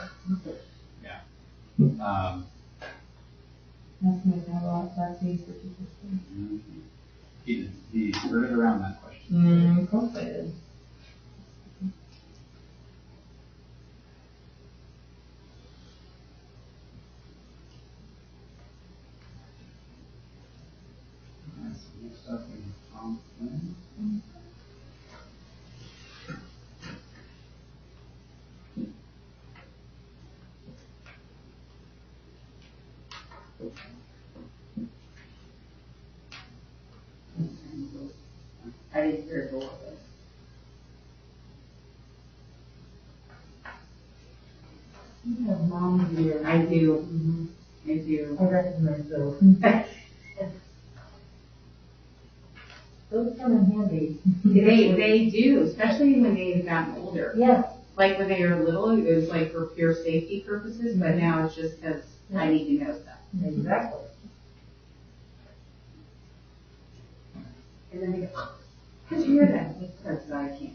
That's my job, that's the system. He skirted around that question. Of course I did. Alright, so next up we have Tom Flynn. I didn't hear the word. You have mom here. I do. Mm-hmm. I do. I recognize those. Those come in handy. They do, especially when they've gotten older. Yes. Like when they were little, it was like for pure safety purposes, but now it's just because I need to know stuff. Exactly. And then they go, oh, how'd you hear that? Because I can't.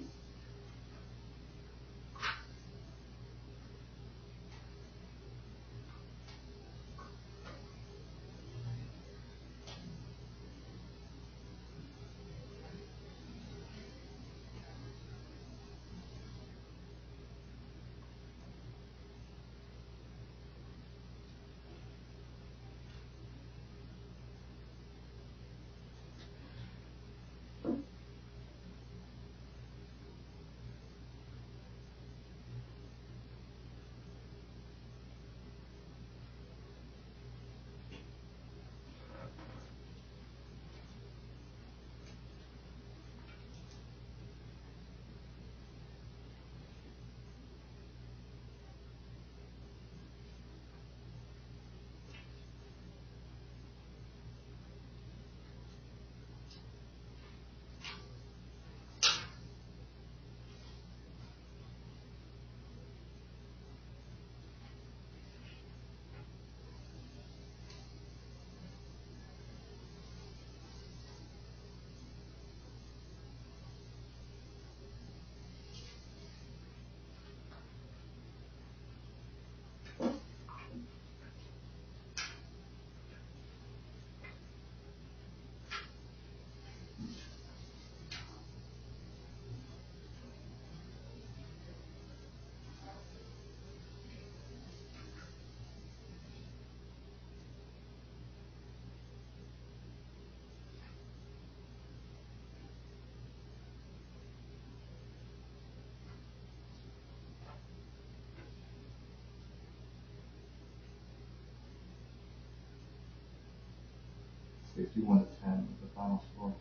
Sixty-one to 10 was the final score.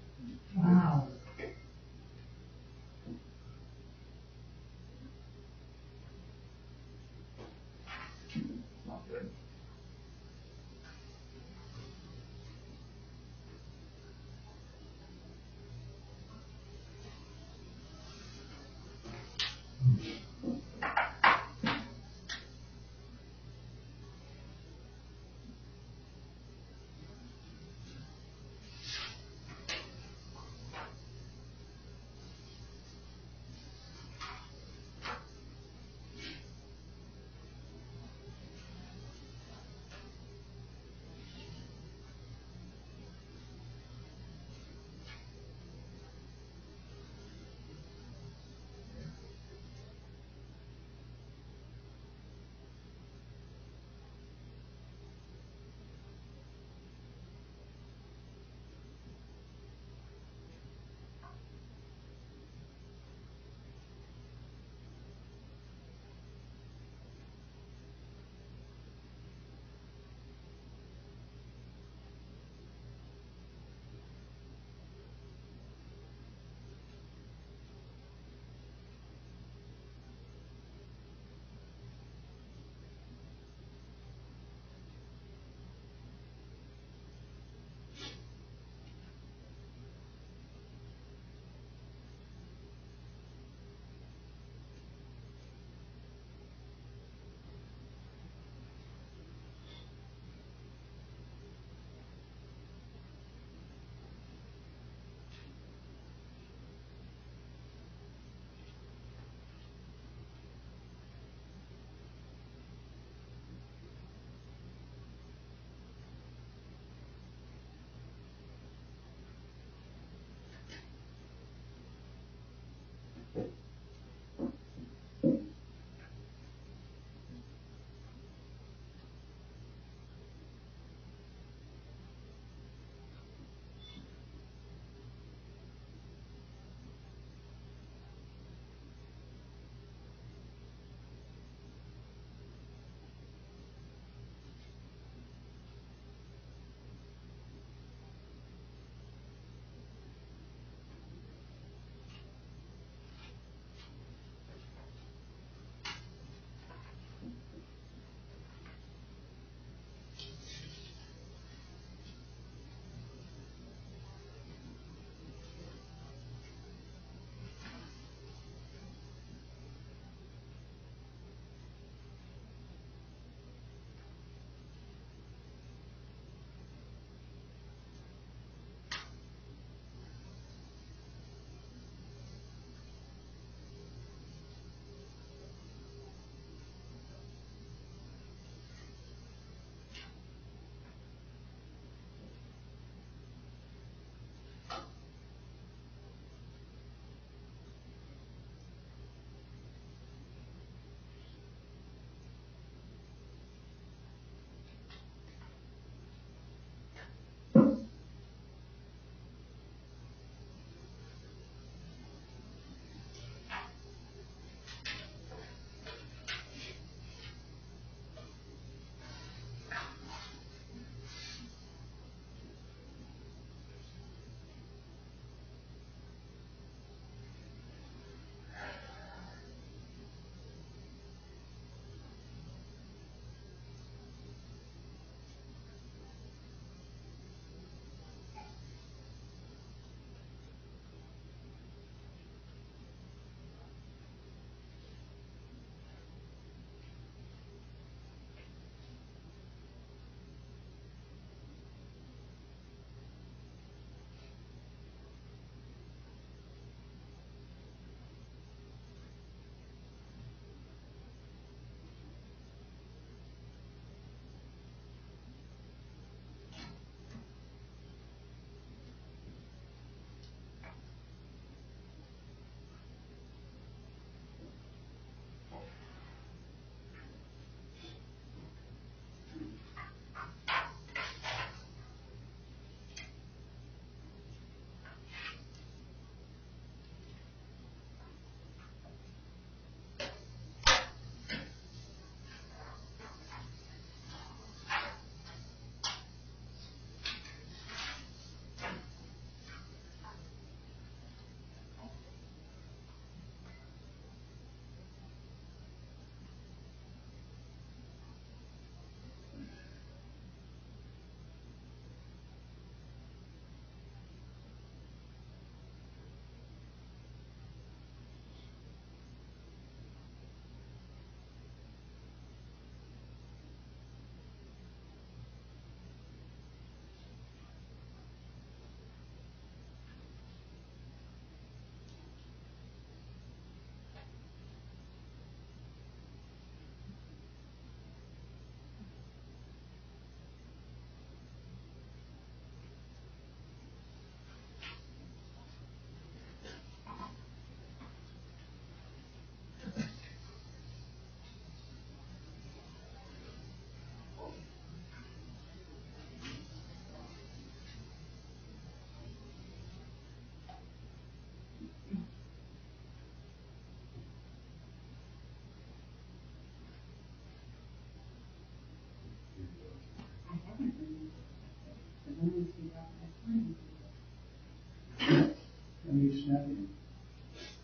Wow. Not good.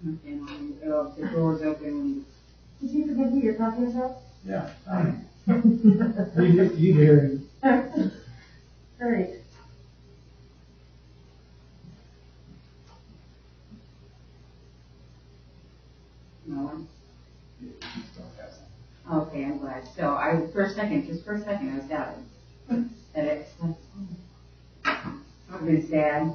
Okay, the door's open. Did you forget who you're talking about? Yeah. You hear him. Great. No one? Okay, I'm glad. So for a second, I was doubting. That it, I've been sad.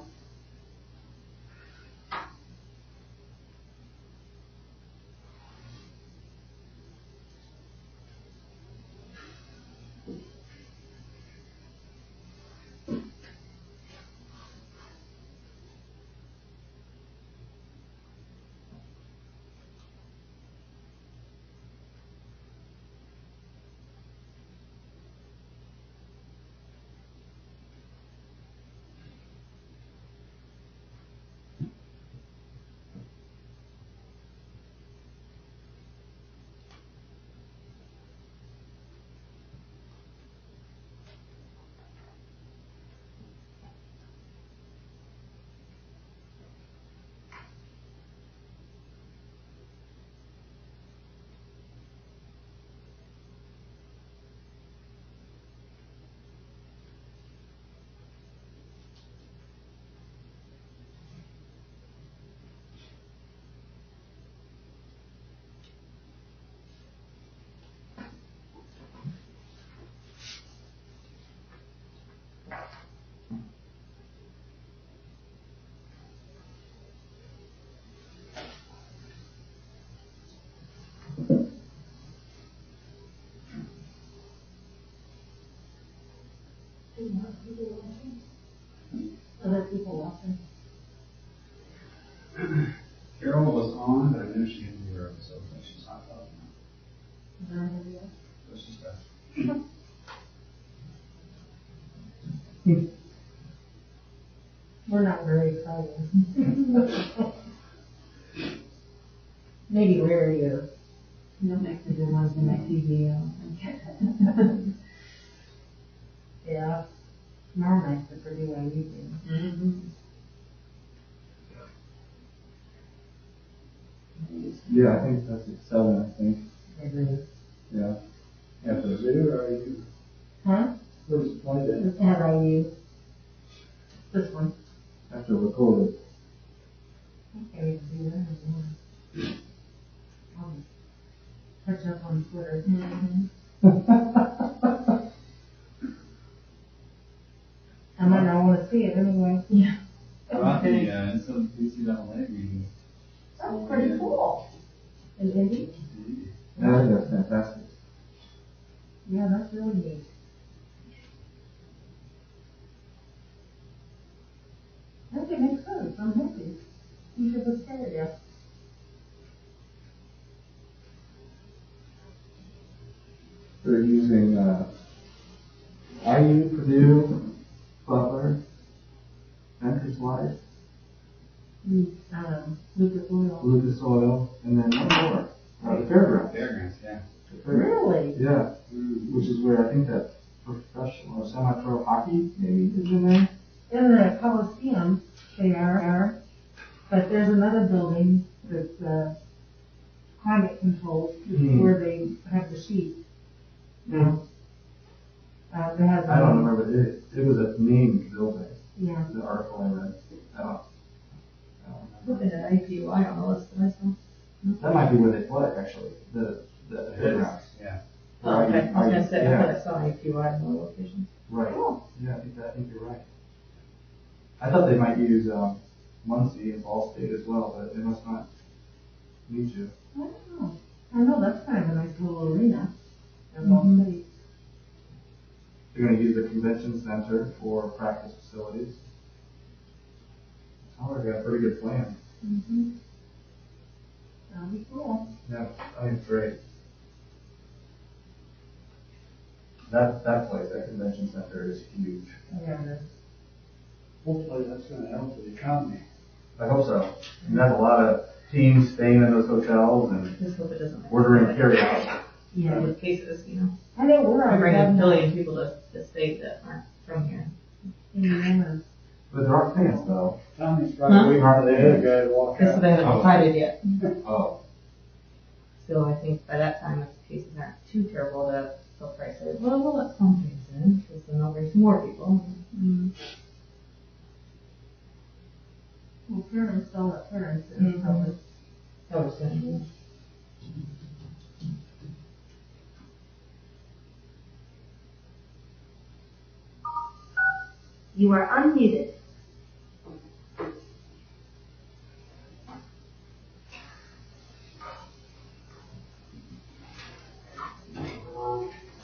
Other people watching. Carol was on, but I knew she didn't hear it, so she's not talking now. Is there anybody else? So she's back. We're not very excited. Maybe Larry or. No, next to the ones in my TV. Yeah. Tomorrow night's a pretty late evening. Mm-hmm. Yeah, I think that's at 7, I think. It is. Yeah. At the zoo, or are you, Huh? where's the play at? It's at IU. This one. After recorded. Okay, we can do that anymore. Catch up on Twitter. Mm-hmm. I might not want to see it anyway. Yeah. About the NCAA meeting. That's pretty cool. In Indy? I think that's fantastic. Yeah, that's really neat. I think it makes sense. I'm happy. You should have scared you. They're using IU, Purdue, Butler, Memphis Light, Lucas Oil. Lucas Oil, and then one more. The Fairgrounds. Fairgrounds, yeah. The Fairgrounds. Really? Yeah, which is where I think that professional or semi-pro hockey maybe is in there. In the Coliseum, they are. But there's another building that's climate controlled, where they have the sheet. They have. I don't remember. It was a named building. Yeah. The article I read. I don't Looking at IPY on the list that I saw. That might be where they play, actually. The fairgrounds. Yeah. Oh, okay. I was gonna say, I Yeah. thought I saw IPY in the location. Right. Yeah, I think you're right. I thought they might use Muncie and Ball State as well, but they must not need to. I don't know. I know that's kind of a nice little arena. In Ball State. They're going to use the convention center for practice facilities. Oh, they got a pretty good plan. Mm-hmm. That'll be cool. Yeah, I think it's great. That place, that convention center is huge. Yeah, it is. Hopefully that's gonna help the economy. I hope so. And there's a lot of teams staying in those hotels and Just hope it doesn't. ordering carry out. Yeah, with cases, you know. I know we're I already bring a having million people to the state that aren't from here. Indiana's But there aren't fans though. Tommy's probably waiting for the other guy to walk Because out. they haven't decided yet. Oh. So I think by that time, if the cases aren't too terrible, that they'll probably say, well, we'll let some fans in, because then they'll bring some more people. Well, parents don't let parents in. Overstimulating. You are unmuted.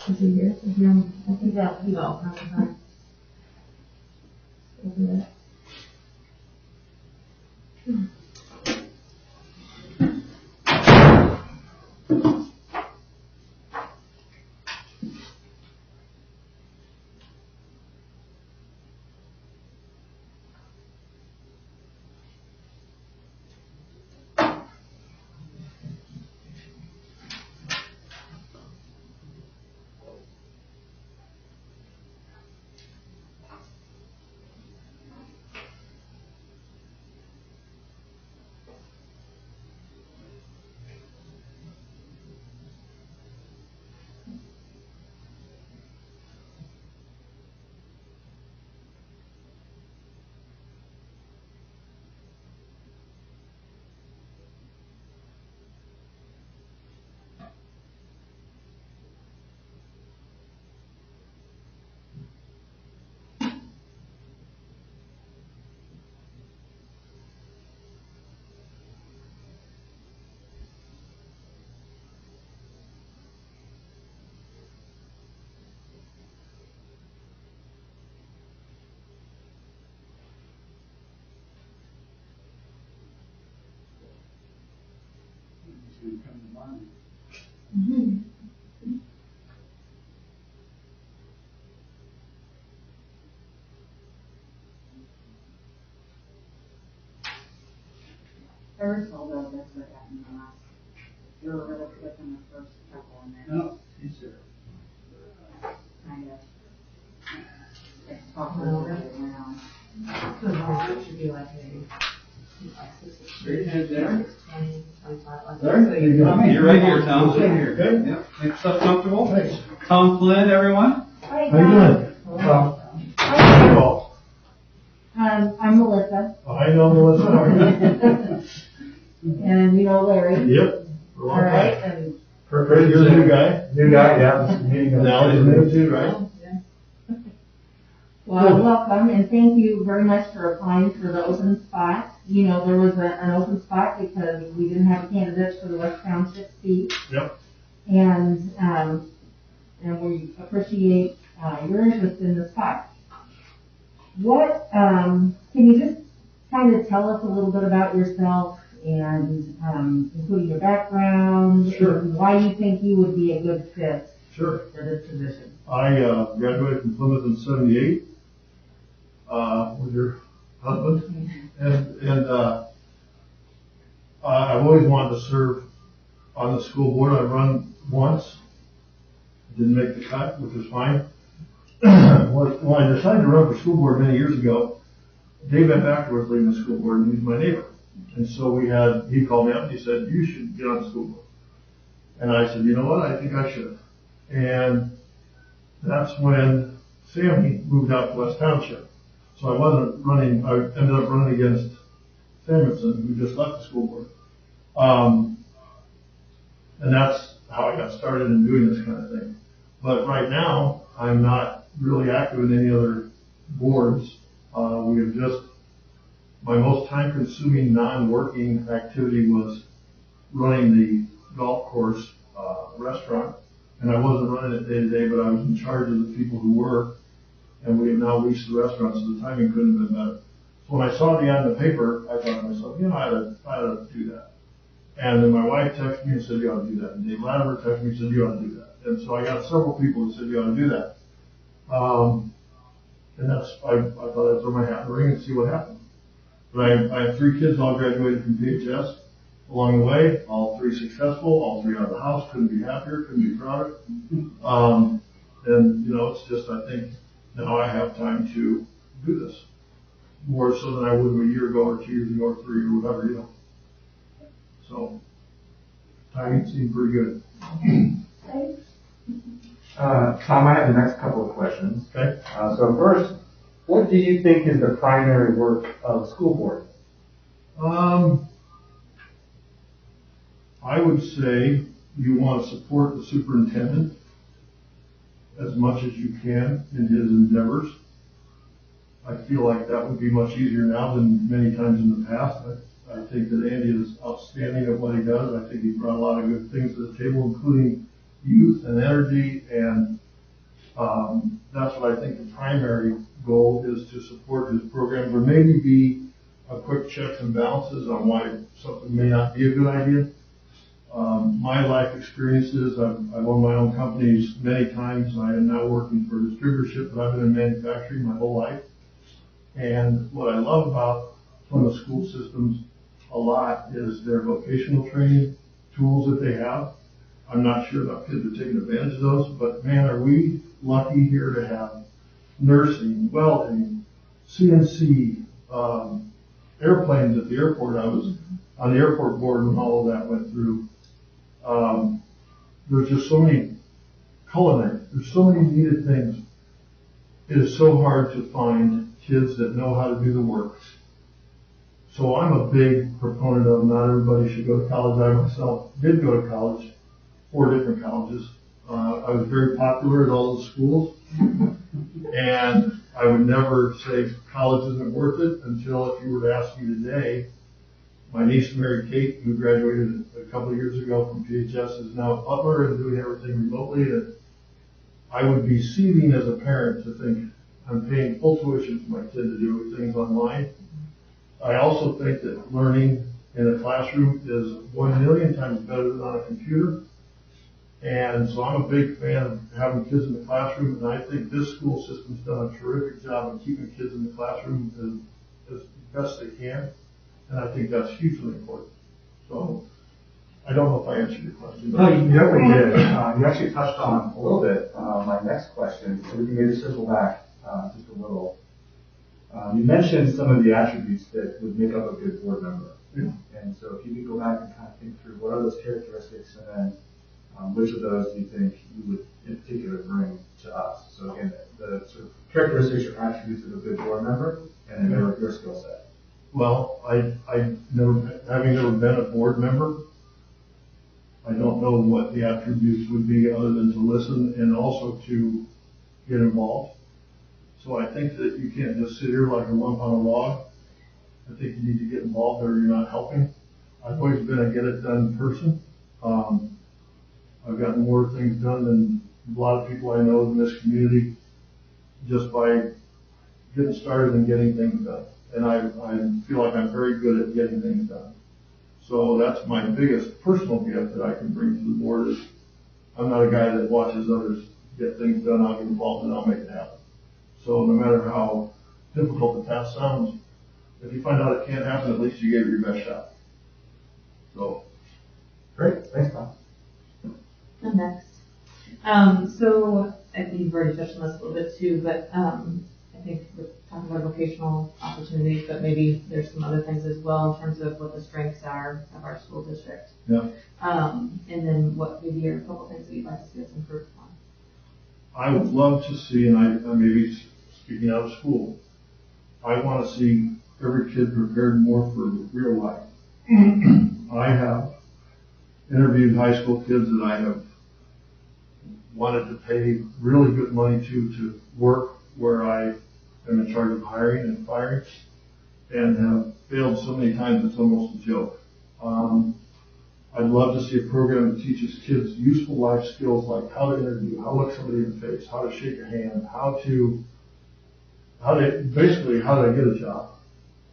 Is he here? Is he on? I think that, he will. Open it. He's gonna come to mind. First, although that's what happened the last, you were really quick on the first couple and then No, he's there. kind of, like, talked a little bit around. It should be like Straight ahead there. 20, 25, like There you go. You're right here, Tom. Sit here. Good, yep. Make yourself comfortable. Thanks. Tom Flynn, everyone. Hi, How you doing? Hi. I'm Melissa, I know Melissa, how are you? and you know Larry. Yep. All right, and Perfect, you're the new guy? New guy, yeah, this is meeting. Now he's new too, right? well, welcome, and thank you very much for applying for the open spot. You know, there was an open spot because we didn't have candidates for the West Township seat. Yep. And we appreciate your interest in the spot. What, can you just kind of tell us a little bit about yourself and, including your background? Sure. And why you think you would be a good fit Sure. for this position? I graduated from Plymouth in '78 with your husband, and I've always wanted to serve on the school board. I run once, didn't make the cut, which is fine. When I decided to run for school board many years ago, Dave Becker was leading the school board, and he's my neighbor. And so he called me up and he said, "You should get on the school board." And I said, "You know what? I think I should." And that's when Sammy moved out to West Township. So I wasn't running, I ended up running against Samuelson, who just left the school board. And that's how I got started in doing this kind of thing. But right now, I'm not really active in any other boards. We have my most time-consuming non-working activity was running the golf course restaurant. And I wasn't running it day to day, but I was in charge of the people who were. And we have now leased the restaurant, so the timing couldn't have been better. So when I saw the ad in the paper, I thought to myself, I ought to do that. And then my wife texted me and said, "You ought to do that." And Dave Latimer texted me and said, "You ought to do that." And so I got several people that said, "You ought to do that." And I thought I'd throw my hat in the ring and see what happened. But I have 3 kids all graduated from PHS along the way, all 3 successful, all 3 out of the house, couldn't be happier, couldn't be prouder. And, it's just, I think now I have time to do this. more so than I would a year ago or 2 years ago or 3 or whatever, you know. So, timing seemed pretty good. Tom, I have the next couple of questions. Okay. So first, what do you think is the primary work of a school board? I would say you want to support the superintendent as much as you can in his endeavors. I feel like that would be much easier now than many times in the past. I think that Andy is outstanding at what he does. I think he's brought a lot of good things to the table, including youth and energy, and that's what I think the primary goal is, to support his programs, or maybe be a quick checks and balances on why something may not be a good idea. My life experiences, I've owned my own companies many times. I am now working for a distributorship, but I've been in manufacturing my whole life. And what I love about some of the school systems a lot is their vocational training tools that they have. I'm not sure enough kids are taking advantage of those, but man, are we lucky here to have nursing, welding, CNC, airplanes at the airport. I was on the airport board when all of that went through. There's just so many culinary, there's so many needed things. It is so hard to find kids that know how to do the work. So I'm a big proponent of not everybody should go to college. I myself did go to college, 4 different colleges. I was very popular at all those schools, and I would never say college isn't worth it until, if you were to ask me today, my niece Mary Kate, who graduated a couple of years ago from PHS, is now a butler and doing everything remotely. And I would be seething as a parent to think I'm paying full tuition for my kid to do things online. I also think that learning in a classroom is 1,000,000 times better than on a computer. And so I'm a big fan of having kids in the classroom, and I think this school system's done a terrific job of keeping kids in the classroom as best they can. And I think that's hugely important. So I don't know if I answered your question. No, you definitely did. You actually touched on a little bit my next question, so we can maybe circle back just a little. You mentioned some of the attributes that would make up a good board member. Yeah. And so if you could go back and kind of think through what are those characteristics, and then which of those do you think you would in particular bring to us? So again, the sort of characteristics or attributes of a good board member, and then your skill set. Well, having never been a board member, I don't know what the attributes would be other than to listen and also to get involved. So I think that you can't just sit here like a lump on a log. I think you need to get involved or you're not helping. I've always been a get it done person. I've gotten more things done than a lot of people I know in this community just by getting started and getting things done. And I feel like I'm very good at getting things done. So that's my biggest personal gift that I can bring to the board is I'm not a guy that watches others get things done. I'll get involved and I'll make it happen. So no matter how difficult the task sounds, if you find out it can't happen, at least you gave it your best shot. So. Great. Thanks, Tom. I'm next. So I think you've already touched on this a little bit too, but I think we're talking about vocational opportunities, but maybe there's some other things as well in terms of what the strengths are of our school district. Yeah. And then what maybe are a couple things that you'd like to see us improve on. I would love to see, and I may be speaking out of school, I want to see every kid prepared more for real life. I have interviewed high school kids that I have wanted to pay really good money to work where I am in charge of hiring and firing, and have failed so many times it's almost a joke. I'd love to see a program that teaches kids useful life skills like how to interview, how to look somebody in the face, how to shake a hand, how to get a job.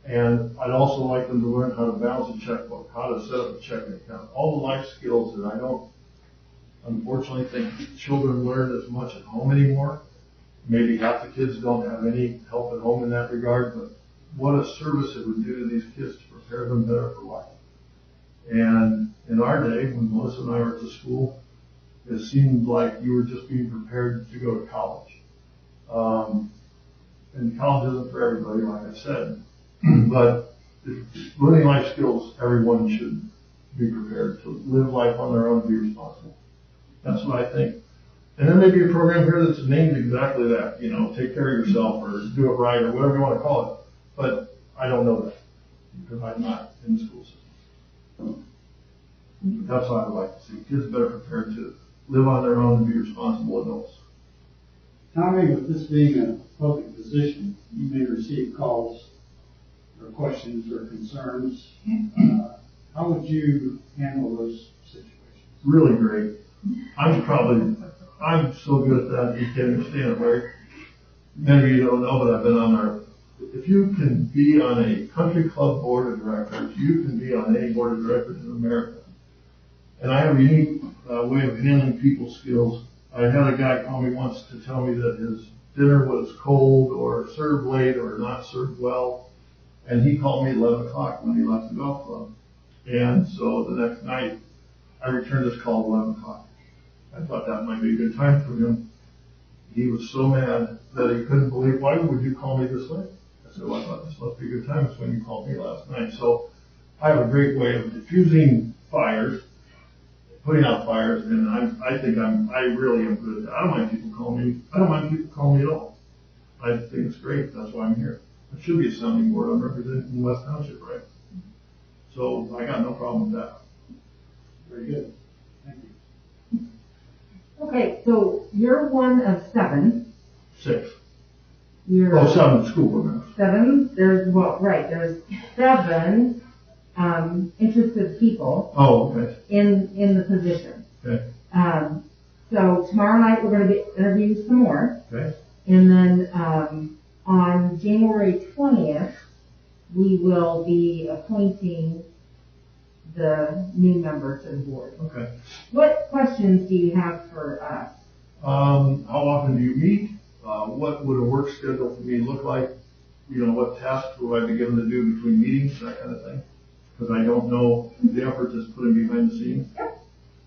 And I'd also like them to learn how to balance a checkbook, how to set up a checking account, all the life skills that I don't unfortunately think children learn as much at home anymore. Maybe half the kids don't have any help at home in that regard, but what a service it would do to these kids to prepare them better for life. And in our day, when Melissa and I were at the school, it seemed like you were just being prepared to go to college. and college isn't for everybody, like I said. But learning life skills, everyone should be prepared to live life on their own and be responsible. That's what I think. And then maybe a program here that's named exactly that, you know, take care of yourself or do it right or whatever you want to call it. But I don't know that because I'm not in the school system. That's what I would like to see. Kids better prepared to live on their own and be responsible adults. Tommy, with this being a public position, you may receive calls or questions or concerns. How would you handle those situations? Really great. I'm so good at that, you can't understand it, Larry. Many of you don't know, but I've been on our, if you can be on a country club board of directors, you can be on any board of directors in America. And I have a unique way of handling people skills. I had a guy call me once to tell me that his dinner was cold or served late or not served well. And he called me at 11 o'clock when he left the golf club. And so the next night, I returned his call at 11 o'clock. I thought that might be a good time for him. He was so mad that he couldn't believe, why would you call me this late? I said, well, I thought this must be a good time. It's when you called me last night. So I have a great way of diffusing fires, putting out fires, and I really am good at that. I don't mind people calling me. I don't mind people calling me at all. I think it's great. That's why I'm here. It should be a sounding board. I'm representing West Township, right? So I got no problem with that. Very good. Thank you. Okay, so you're one of 7. 6. You're 7 school board members. 7. There's 7 interested people. Oh, okay. In the position. Okay. So tomorrow night we're going to interview some more. Okay. And then on January 20th we will be appointing the new member to the board. Okay. What questions do you have for us? How often do you meet? What would a work schedule for me look like? You know, what tasks would I be given to do between meetings, that kind of thing? Because I don't know the effort that's put in behind the scenes. Yep.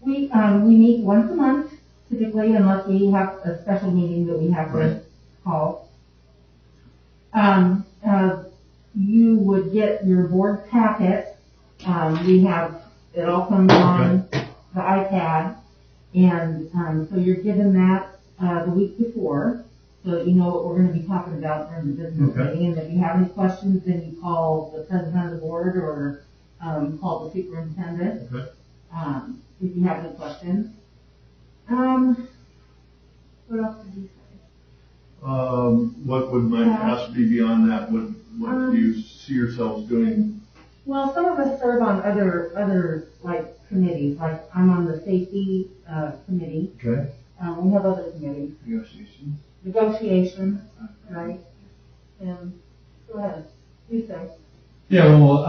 We meet once a month typically, unless we have a special meeting that we have to call. You would get your board packet. We have, it all comes on the iPad, and so you're given that the week before, so that you know what we're going to be talking about during the business meeting. And if you have any questions, then you call the president of the board or call the superintendent. Okay. If you have any questions. What else did you say? What would my task be beyond that? What do you see yourselves doing? Well, some of us serve on other like committees. Like I'm on the safety committee. Okay. We have other committees. Negotiation, right? And go ahead. You say. Yeah, well,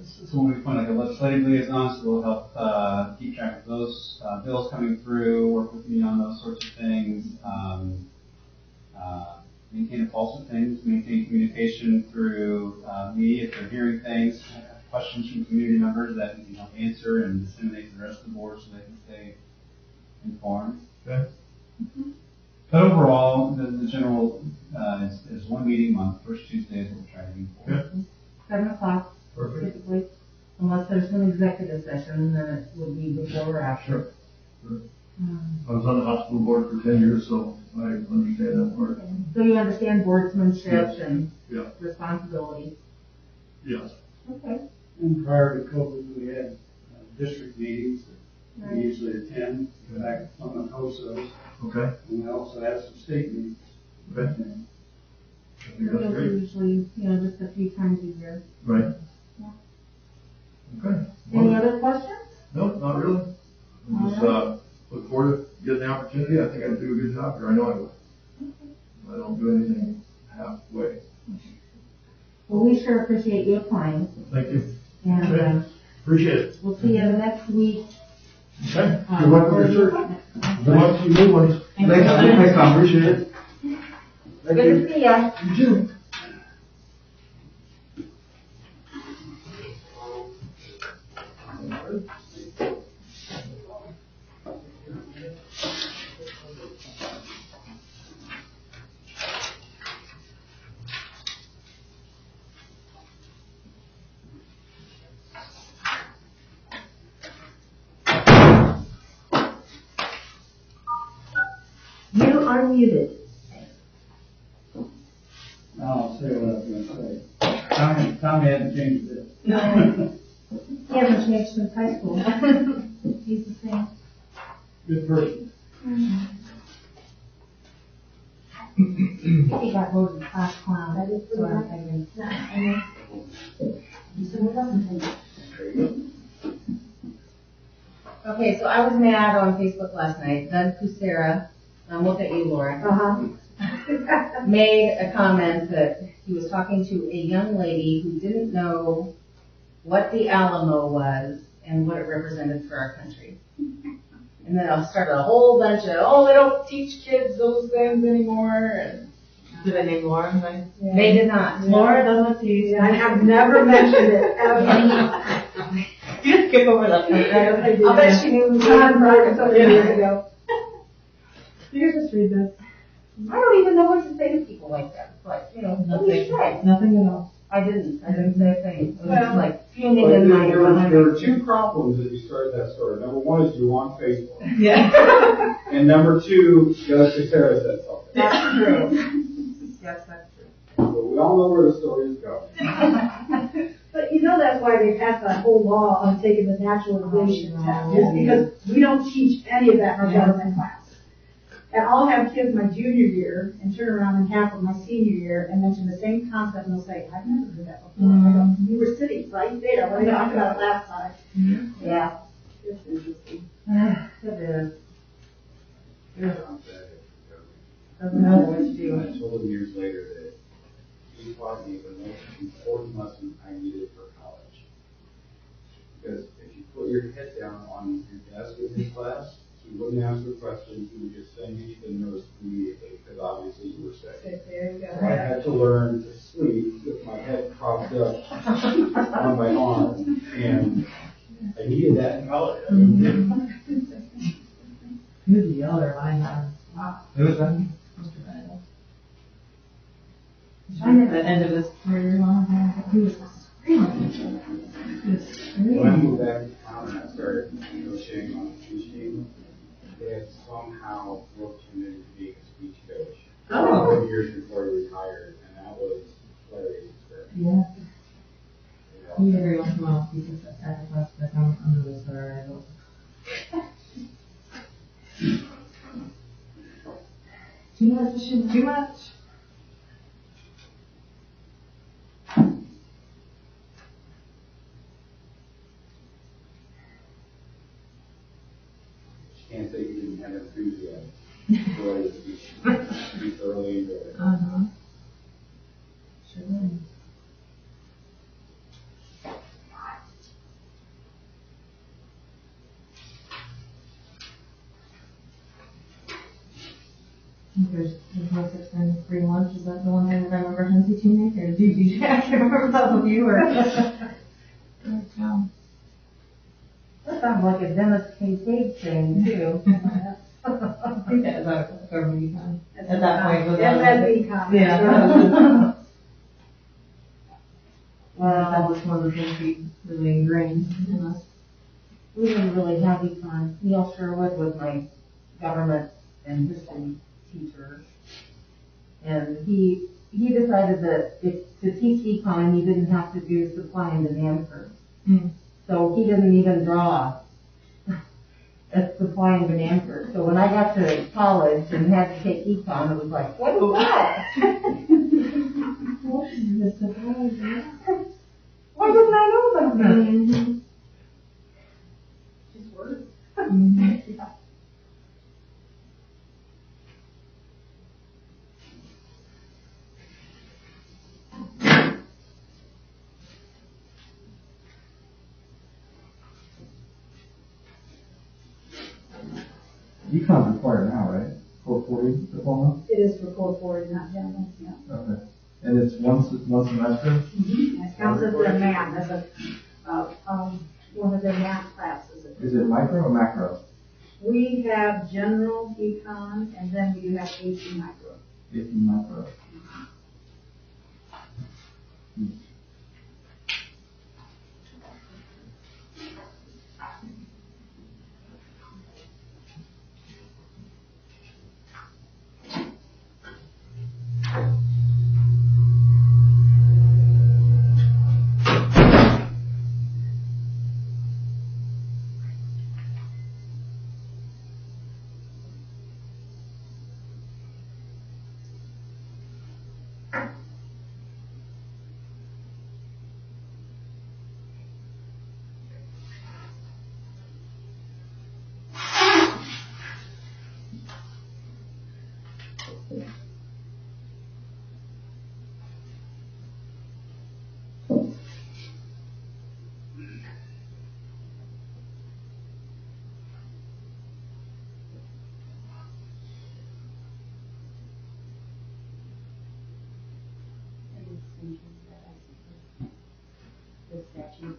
so when we appoint like a legislative liaison, so we'll help keep track of those bills coming through, work with me on those sorts of things, maintain a pulse of things, maintain communication through me if they're hearing things, questions from community members that we can help answer and disseminate to the rest of the board so they can stay informed. Okay. Mm-hmm. But overall, the general is one meeting a month, first Tuesdays we'll try to be for. Okay. 7 o'clock. Perfect. Typically, unless there's an executive session, then it would be before or after. Sure. I was on the hospital board for 10 years, so I understand that part. So you understand boardsmanship and Yeah. responsibility. Yes. Okay. And prior to COVID, we had district meetings that we usually attend. In fact, someone hosts those. Okay. And we also have some state meetings. Okay. I think that's Those are great. usually, just a few times a year. Right. Yeah. Okay. Any other questions? No, not really. I just look forward to getting the opportunity. I think I'll do a good job here. I know I will. I don't do anything halfway. Well, we sure appreciate you applying. Thank you. And Okay. Appreciate it. we'll see you next week. Okay. Good luck with your search. Good luck to you new ones. Thanks, Tom. Appreciate it. Good to see ya. You too. are muted. Now I'll say what I was gonna say. Tommy hadn't changed it. No. He hasn't changed since high school. He's the same. Good person. He got voted class clown. That is what I'm thinking. Okay, so I was mad on Facebook last night. Doug Kucera, look at you, Laura, made a comment that he was talking to a young lady who didn't know what the Alamo was and what it represented for our country. And then I started a whole bunch of, they don't teach kids those things anymore. And Did I name Laura? they did not. Yeah. Laura doesn't teach. I have never mentioned it ever. You just skip over that part. I'll bet she knew. John Mark so many years ago. You just read this. I don't even know what to say to people like that. It's like, what do you say? Nothing at all. I didn't say a thing. It was Well, like fuming But in my there were two problems as you started that story. Number one is you on Facebook. Yeah. And number two, Doug Kucera said something. That's true. Yes, that's true. So we all know where the story is going. But that's why they passed that whole law on taking the naturalization test, is because we don't teach any of that in our government class. And I'll have kids my junior year and turn around and half of my senior year and mention the same concept and they'll say, I've never heard that before. I go, you were sitting right there when I talked about it last time. Yeah. It's interesting. It is. Doesn't know what to do. I told him years later that he taught me the most important lesson I needed for college. Because if you put your head down on your desk in his class, he wouldn't answer questions, he would just send you to the nurse immediately, because obviously you were sick. There you go. So I had to learn to sleep with my head propped up on my arm, and I needed that in college. Who's the other I have? Who was that? Mr. Bennett. At the end of his career, he was screaming. He was When I screaming. moved back to town and I started negotiating on the speech team, they had somehow worked him into being a speech coach. Oh. 4 years before he retired, and that was hilarious experience. Yeah. He every once in a while speaks at the class, like I'm really sorry. I don't. Too much. Too much. Can't say he didn't have enthusiasm for his speech. He thoroughly enjoyed it. Sure did. There's no such thing as free lunch. Is that the one thing that I remember him teaching me? Or did you? I can't remember if that was you or. That sounds like a Dennis Kincaid thing, too. I think that was over me time. At that point, was SSE comment. yeah. Well, that was one of the things he really ingrained in us. We had a really happy time. Neil Sherwood was my government and history teacher. And he decided that to teach econ, you didn't have to do supply and demand curves. So he didn't even draw a supply and demand curve. So when I got to college and had to take econ, it was like, what is that? What is this supply and demand? Why didn't I know about that? Just words. Yeah. Econ's required now, right? 440 diploma? It is for 440, not general, yeah. Okay. And it's one semester? It counts as their math, as one of their math classes. Is it micro or macro? We have general econ, and then we do have AC micro. 18 micro. changes that I see. The statute.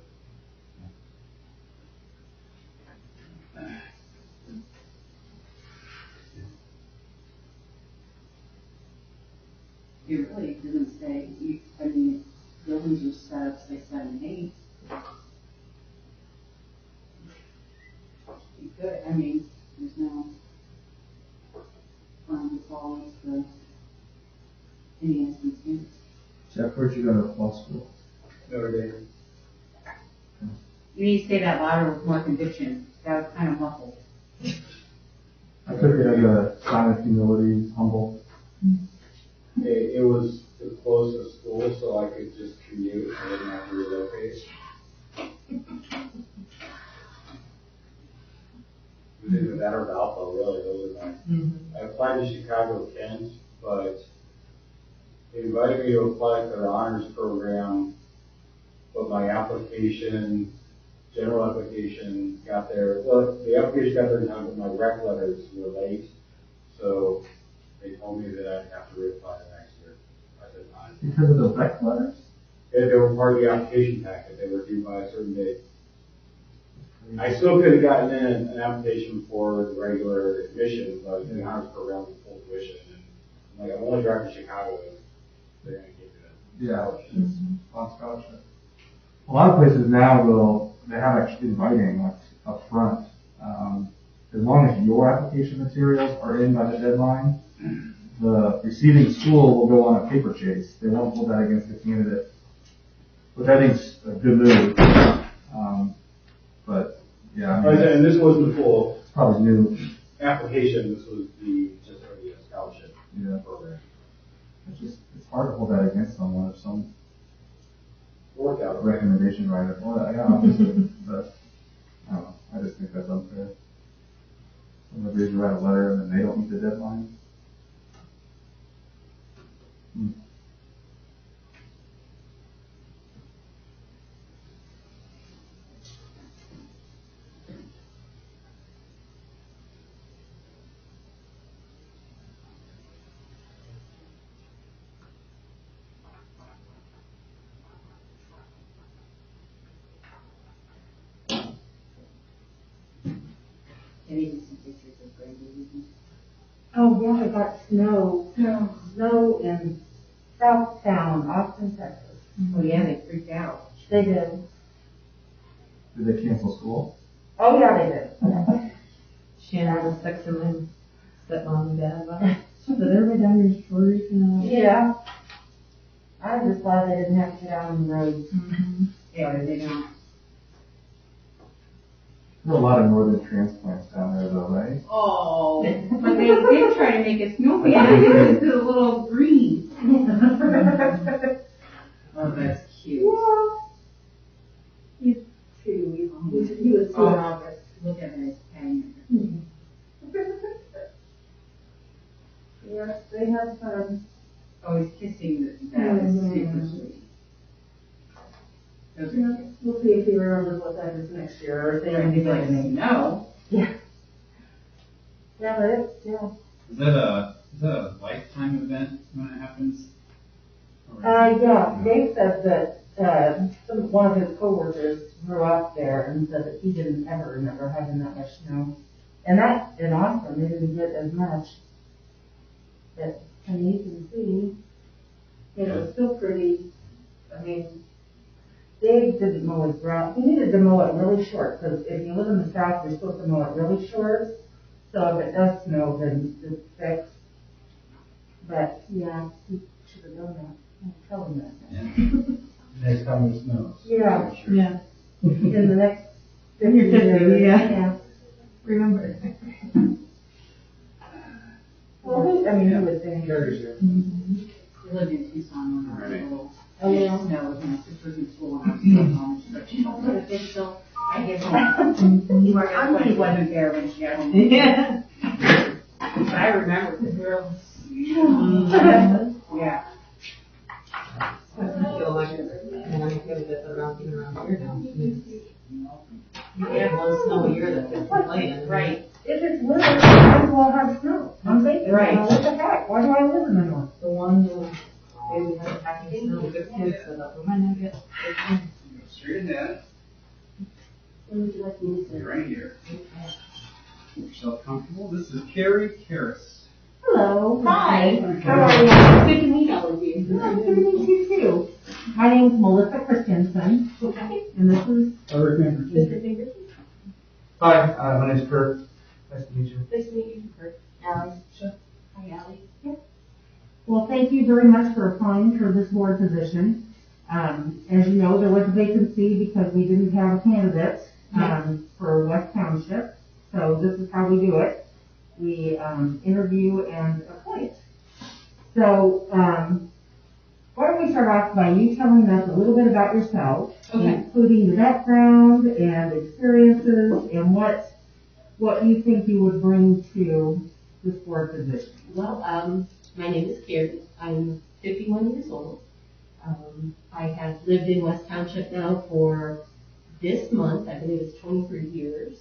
It really doesn't say, I mean, buildings are set up, say 7 and 8. You could, I mean, there's no, to follow the NESD standards. Jeff, where'd you go to law school? Notre Dame. You need to say that louder with more conviction. That was kind of muffled. I took it as a sign of humility, humble. It was the closest school, so I could just commute. I didn't have to relocate. It was either that or Valpo, really. Those are my. I applied to Chicago Kent, but they invited me to apply for their honors program, but my application, general application, got there. Well, the application got there in time, but my rec letters were late, so they told me that I'd have to reapply the next year. I said fine. Because of the rec letters? They were part of the application packet. They were due by a certain date. I still could have gotten in an application for the regular admission, but the honors program was full tuition. And I'm like, I'm only driving to Chicago. They're going to give you Yeah, on scholarship. A lot of places now they have actually inviting like up front. As long as your application materials are in by the deadline, the receiving school will go on a paper chase. They won't hold that against the candidate, which I think is a good move. But yeah, I mean, and this wasn't the full it's probably new. application. This was just for the scholarship program. It's hard to hold that against someone if some Workout recommendation writer. Well, yeah, obviously, but I don't know. I just think that's unfair. Somebody write a letter and then they don't meet the deadline. Oh, yeah, I got snow in Southtown, Austin, Texas. Oh yeah, they freaked out. They did. Did they cancel school? Oh, yeah, they did. Shannon was texting my stepmom and dad about it. So did everybody down your stories now? Yeah. I'm just glad they didn't have to get out on the roads. Yeah, they don't. There's a lot of northern transplants down there though, right? Oh, but they did try to make a snowman. This is a little green. Oh, that's cute. Yeah. He's 2. He was 2 in August. Look at his pen. Yeah, they had fun. Oh, he's kissing that is super sweet. Those are cute. We'll see if he remembers what that is next year, or if they They're like, no. Yeah. Yeah, but Is that a lifetime event when it happens? yeah, Dave said that, one of his coworkers grew up there and said that he didn't ever remember having that much snow. And that, in Austin, they didn't get as much. But, I mean, you can see, it was still pretty, I mean, Dave didn't mow his grass. He needed to mow it really short, because if you live in the south, you're supposed to mow it really short. So if it does snow, then it's fixed. But, yeah, he should have done that. I'll tell him that. Next time it snows. Yeah. Sure. Yeah. In the next 50 years, yeah. Remember. Well, I mean, he was in here. We lived in Tucson when I was little. Oh, yeah. No, my sister's in school and I was still home. She's like, she don't put a fish till I get home. You are That's why he unmuted. wasn't there when she got home. Yeah. But I remember the girls. Yeah. I feel like I feel that around here now. You have one snow a year that gets playing. Right. If it's winter, I might as well have snow. I'm thinking, Right. what the heck? Why do I live in the north? The one who maybe has a package Really good kids set up. We might not get. Straight ahead. Where would you like me to sit? Right here. Make yourself comfortable. This is Carrie Karras. Hello. Hi. How are you? Good to meet all of you. Good to meet you too. My name's Melissa Christensen, Okay. and this is I remember. Mr. Fingers. Hi, my name's Kurt. Nice to meet you. Nice to meet you, Kurt. Allie. Sure. Hi, Allie. Well, thank you very much for applying for this board position. As you know, there was a vacancy because we didn't have a candidate for West Township. So this is how we do it. We interview and appoint. So why don't we start off by you telling us a little bit about yourself, including the background and experiences and what you think you would bring to this board position. Well, my name is Carrie. I'm 51 years old. I have lived in West Township now for this month, I believe it's 23 years.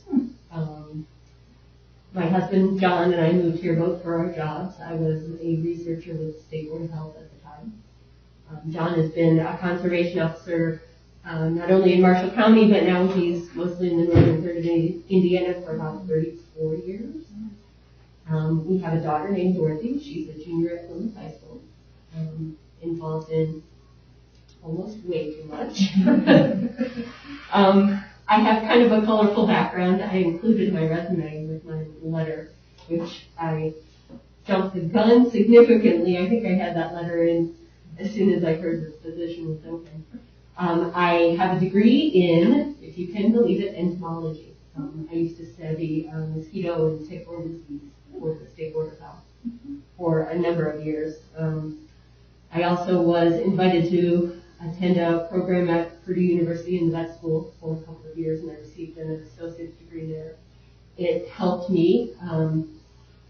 My husband, John, and I moved here both for our jobs. I was a researcher with the State Board of Health at the time. John has been a conservation officer, not only in Marshall County, but now he's mostly in the northern third of Indiana for about 34 years. We have a daughter named Dorothy. She's a junior at Plymouth High School, involved in almost way too much. I have kind of a colorful background. I included my resume with my letter, which I jumped the gun significantly. I think I had that letter in as soon as I heard this position was open. I have a degree in, if you can believe it, entomology. I used to study mosquito and tick-borne disease for the State Board of Health for a number of years. I also was invited to attend a program at Purdue University in the vet school for a couple of years, and I received an associate's degree there. It helped me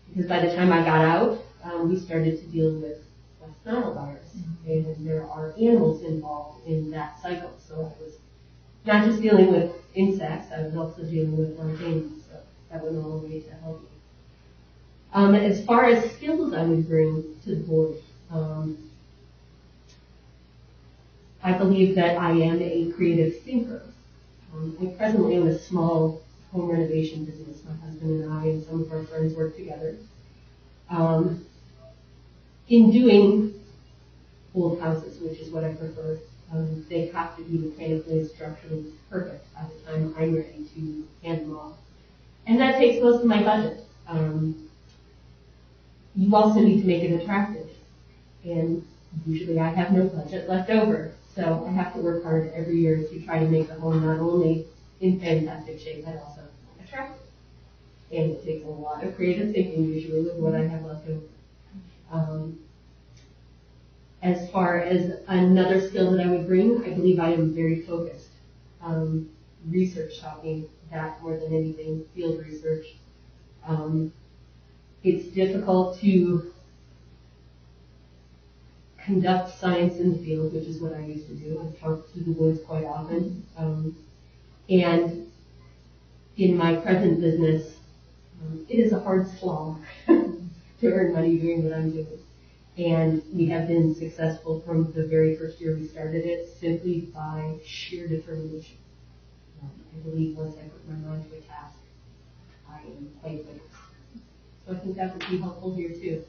because by the time I got out, we started to deal with West Nile virus, and there are animals involved in that cycle. So I was not just dealing with insects, I was also dealing with large animals, so that went all the way to help me. As far as skills I would bring to the board, I believe that I am a creative thinker. I presently own a small home renovation business. My husband and I and some of our friends work together. In doing old houses, which is what I prefer, they have to be mechanically and structurally perfect by the time I'm ready to hand them off. And that takes most of my budget. You also need to make it attractive. And usually I have no budget left over. So I have to work hard every year to try to make the home not only in fantastic shape, but also attractive. And it takes a lot of creative thinking usually with what I have left over. As far as another skill that I would bring, I believe I am very focused. Research taught me that more than anything, field research. It's difficult to conduct science in the field, which is what I used to do. I talked to the woods quite often. And in my present business, it is a hard slog to earn money doing what I'm doing. And we have been successful from the very first year we started it simply by sheer determination. I believe once I put my mind to a task, I am quite good. So I think that would be helpful here too.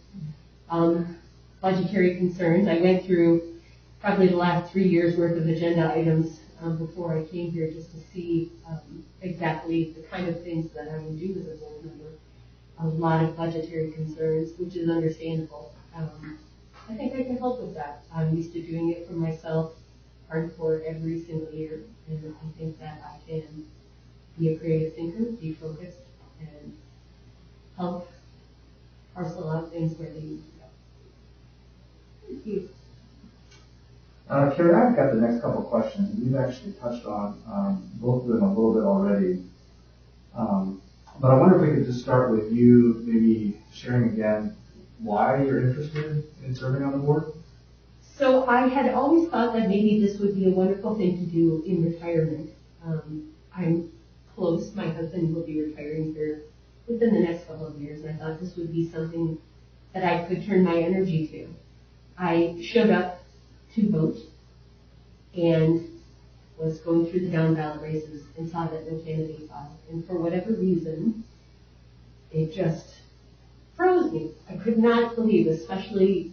Budgetary concerns. I went through probably the last 3 years worth of agenda items before I came here just to see exactly the kind of things that I would do as a board member. A lot of budgetary concerns, which is understandable. I think I can help with that. I'm used to doing it for myself hardcore every single year, and I think that I can be a creative thinker, be focused, and help parcel out things where they need to go. Thank you. Carrie, I've got the next couple of questions. You've actually touched on both of them a little bit already. But I wonder if we could just start with you maybe sharing again why you're interested in serving on the board. So I had always thought that maybe this would be a wonderful thing to do in retirement. I'm close. My husband will be retiring here within the next couple of years, and I thought this would be something that I could turn my energy to. I showed up to vote and was going through the down ballot races and saw that no candidate filed. And for whatever reason, it just froze me. I could not believe, especially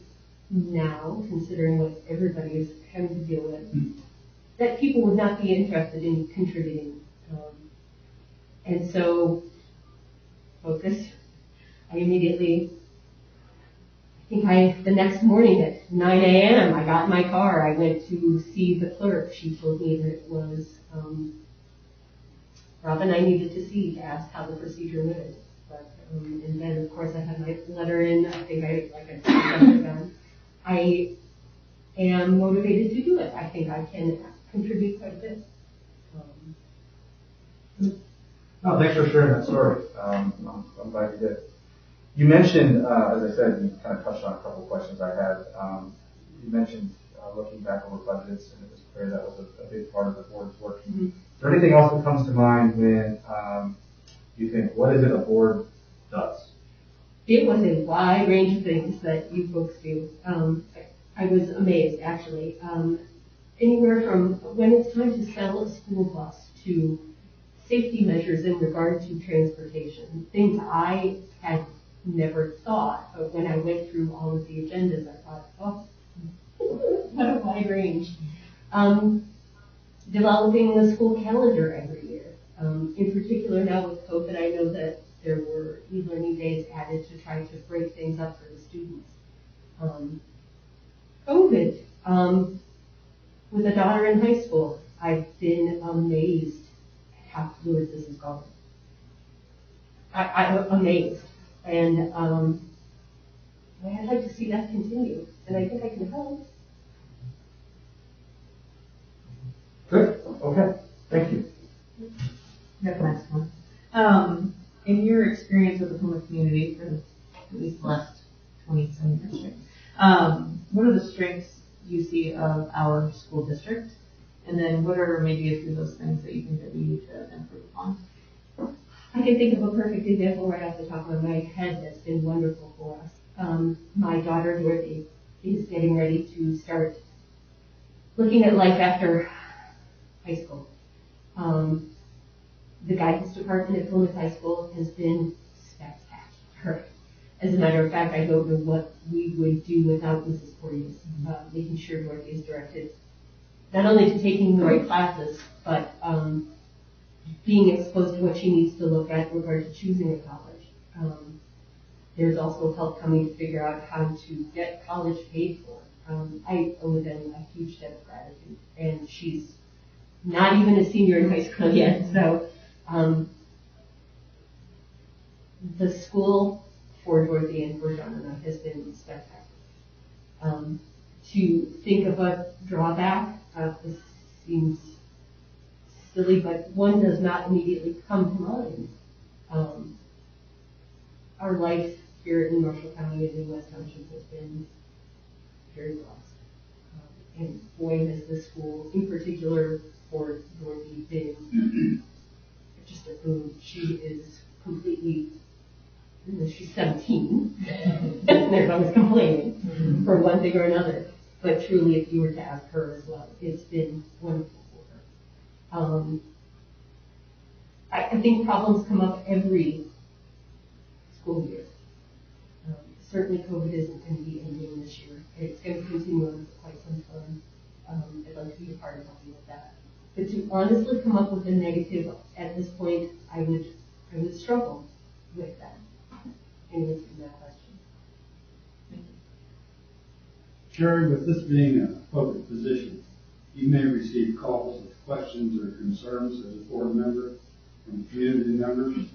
now, considering what everybody is having to deal with, that people would not be interested in contributing. And so, focus. I immediately, the next morning at 9 a.m., I got in my car, I went to see the clerk. She told me that it was Robin I needed to see to ask how the procedure went. But, and then, of course, I had my letter in. I am motivated to do it. I think I can contribute quite a bit. No, thanks for sharing that story. I'm glad you did. You mentioned, as I said, you kind of touched on a couple of questions I had. You mentioned looking back over budgets, and it was clear that was a big part of the board's work. Mm-hmm. Is there anything else that comes to mind when you think, what is it a board does? It was a wide range of things that you folks do. I was amazed, actually. Anywhere from when it's time to sell a school bus to safety measures in regard to transportation, things I had never thought, but when I went through all of the agendas, I thought, oh, what a wide range. Developing the school calendar every year. In particular now with COVID, I know that there were e-learning days added to try to break things up for the students. COVID, with a daughter in high school, I've been amazed at how fluid this has gone. I'm amazed. And I'd like to see that continue. And I think I can help. Good. Okay. Thank you. Got the next one. In your experience with the Plymouth community for at least the last 20-some years, what are the strengths you see of our school district? And then what are maybe a few of those things that you think that we need to improve upon? I can think of a perfect example right off the top of my head that's been wonderful for us. My daughter Dorothy is getting ready to start looking at life after high school. The guidance department at Plymouth High School has been spectacular. As a matter of fact, I don't know what we would do without Mrs. Porteous, making sure Dorothy is directed not only to taking the right classes, but being exposed to what she needs to look at in regard to choosing a college. There's also help coming to figure out how to get college paid for. I owe them a huge debt of gratitude, and she's not even a senior in high school yet, so the school for Dorothy and for John and I has been spectacular. To think of a drawback, this seems silly, but one does not immediately come to mind. Our life here in Marshall County and in West Township has been very blessed. And boy, has this school, in particular for Dorothy, been just a boom. She is completely, she's 17. There's always complaining for one thing or another. But truly, if you were to ask her as well, it's been wonderful for her. I think problems come up every school year. Certainly COVID isn't going to be ending this year. It's going to continue on for quite some time. I'd like to be a part of helping with that. But to honestly come up with a negative at this point, I would struggle with that in answering that question. Thank you. Sherry, with this being a public position, you may receive calls with questions or concerns as a board member from community members.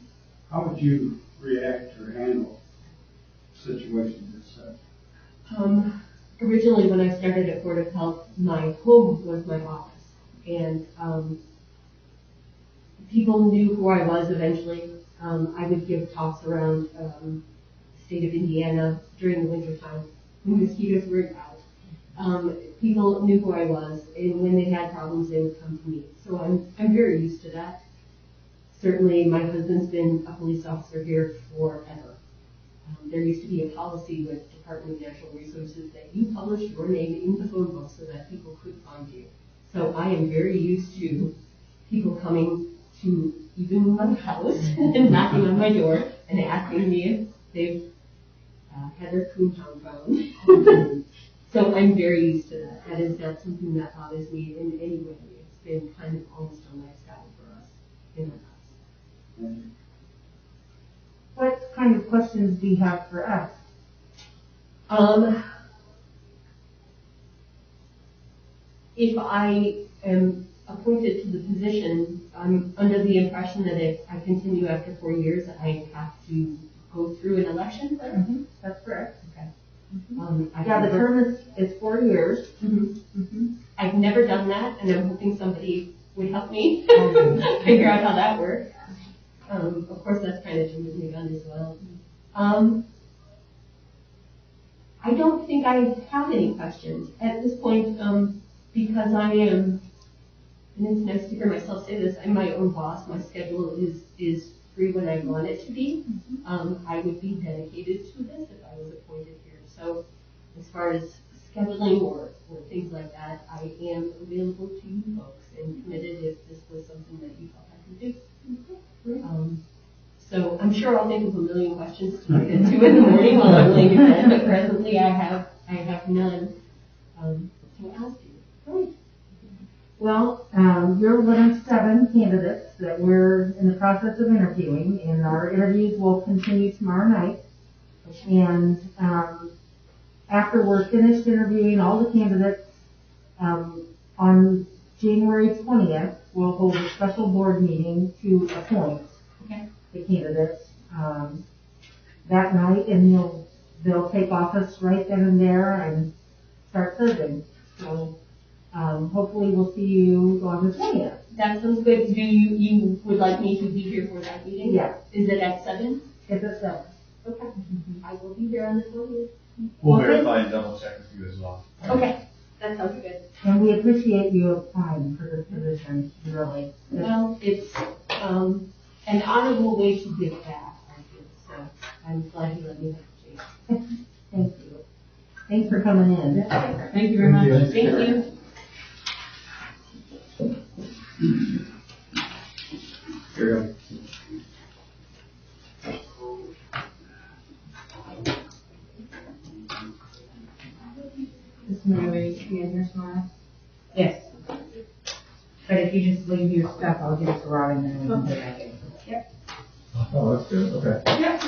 How would you react or handle situations as such? Originally, when I started at Board of Health, my home was my office. And people knew who I was eventually. I would give talks around the state of Indiana during the winter time when mosquitoes were out. People knew who I was, and when they had problems, they would come to me. So I'm very used to that. Certainly, my husband's been a police officer here forever. There used to be a policy with Department of Natural Resources that you publish your name in the phone book so that people could find you. So I am very used to people coming to even my house and knocking on my door and asking me if they've had their Coontown found. So I'm very used to that. That is not something that bothers me in any way. It's been kind of almost a lifestyle for us in the house. What kind of questions do you have for us? If I am appointed to the position, I'm under the impression that if I continue after 4 years, I have to go through an election. Mm-hmm. That's correct. Okay. The term is 4 years. I've never done that, and I'm hoping somebody would help me figure out how that works. Of course, that's kind of jumping the gun as well. I don't think I have any questions at this point, because I am, and it's nice to hear myself say this, I'm my own boss. My schedule is free when I want it to be. I would be dedicated to this if I was appointed here. So as far as scheduling or things like that, I am available to you folks and committed if this was something that you thought I could do. So I'm sure I'll think of a million questions to get into in the morning while I'm laying in bed, but presently I have none to ask you. Great. Well, you're one of 7 candidates that we're in the process of interviewing, and our interviews will continue tomorrow night. And after we're finished interviewing all the candidates, on January 20th, we'll hold a special board meeting to appoint the candidates that night, and they'll take office right then and there and start serving. So hopefully we'll see you on the 20th. That sounds good. Do you would like me to be here for that meeting? Yeah. Is it at 7? It's at 7. Okay. I will be there on the 20th. We'll verify and double check with you as well. Okay. That sounds good. And we appreciate you applying for this position, really. Well, it's an honorable way to give back, I think. So I'm glad you let me have a chance. Thank you. Thanks for coming in. Thank you very much. Thank you. Here you go. Is Mary be in here tomorrow? Yes. But if you just leave your stuff, I'll give it to Robin and then we can put it back in. Yep. Oh, that's good. Okay. Yep.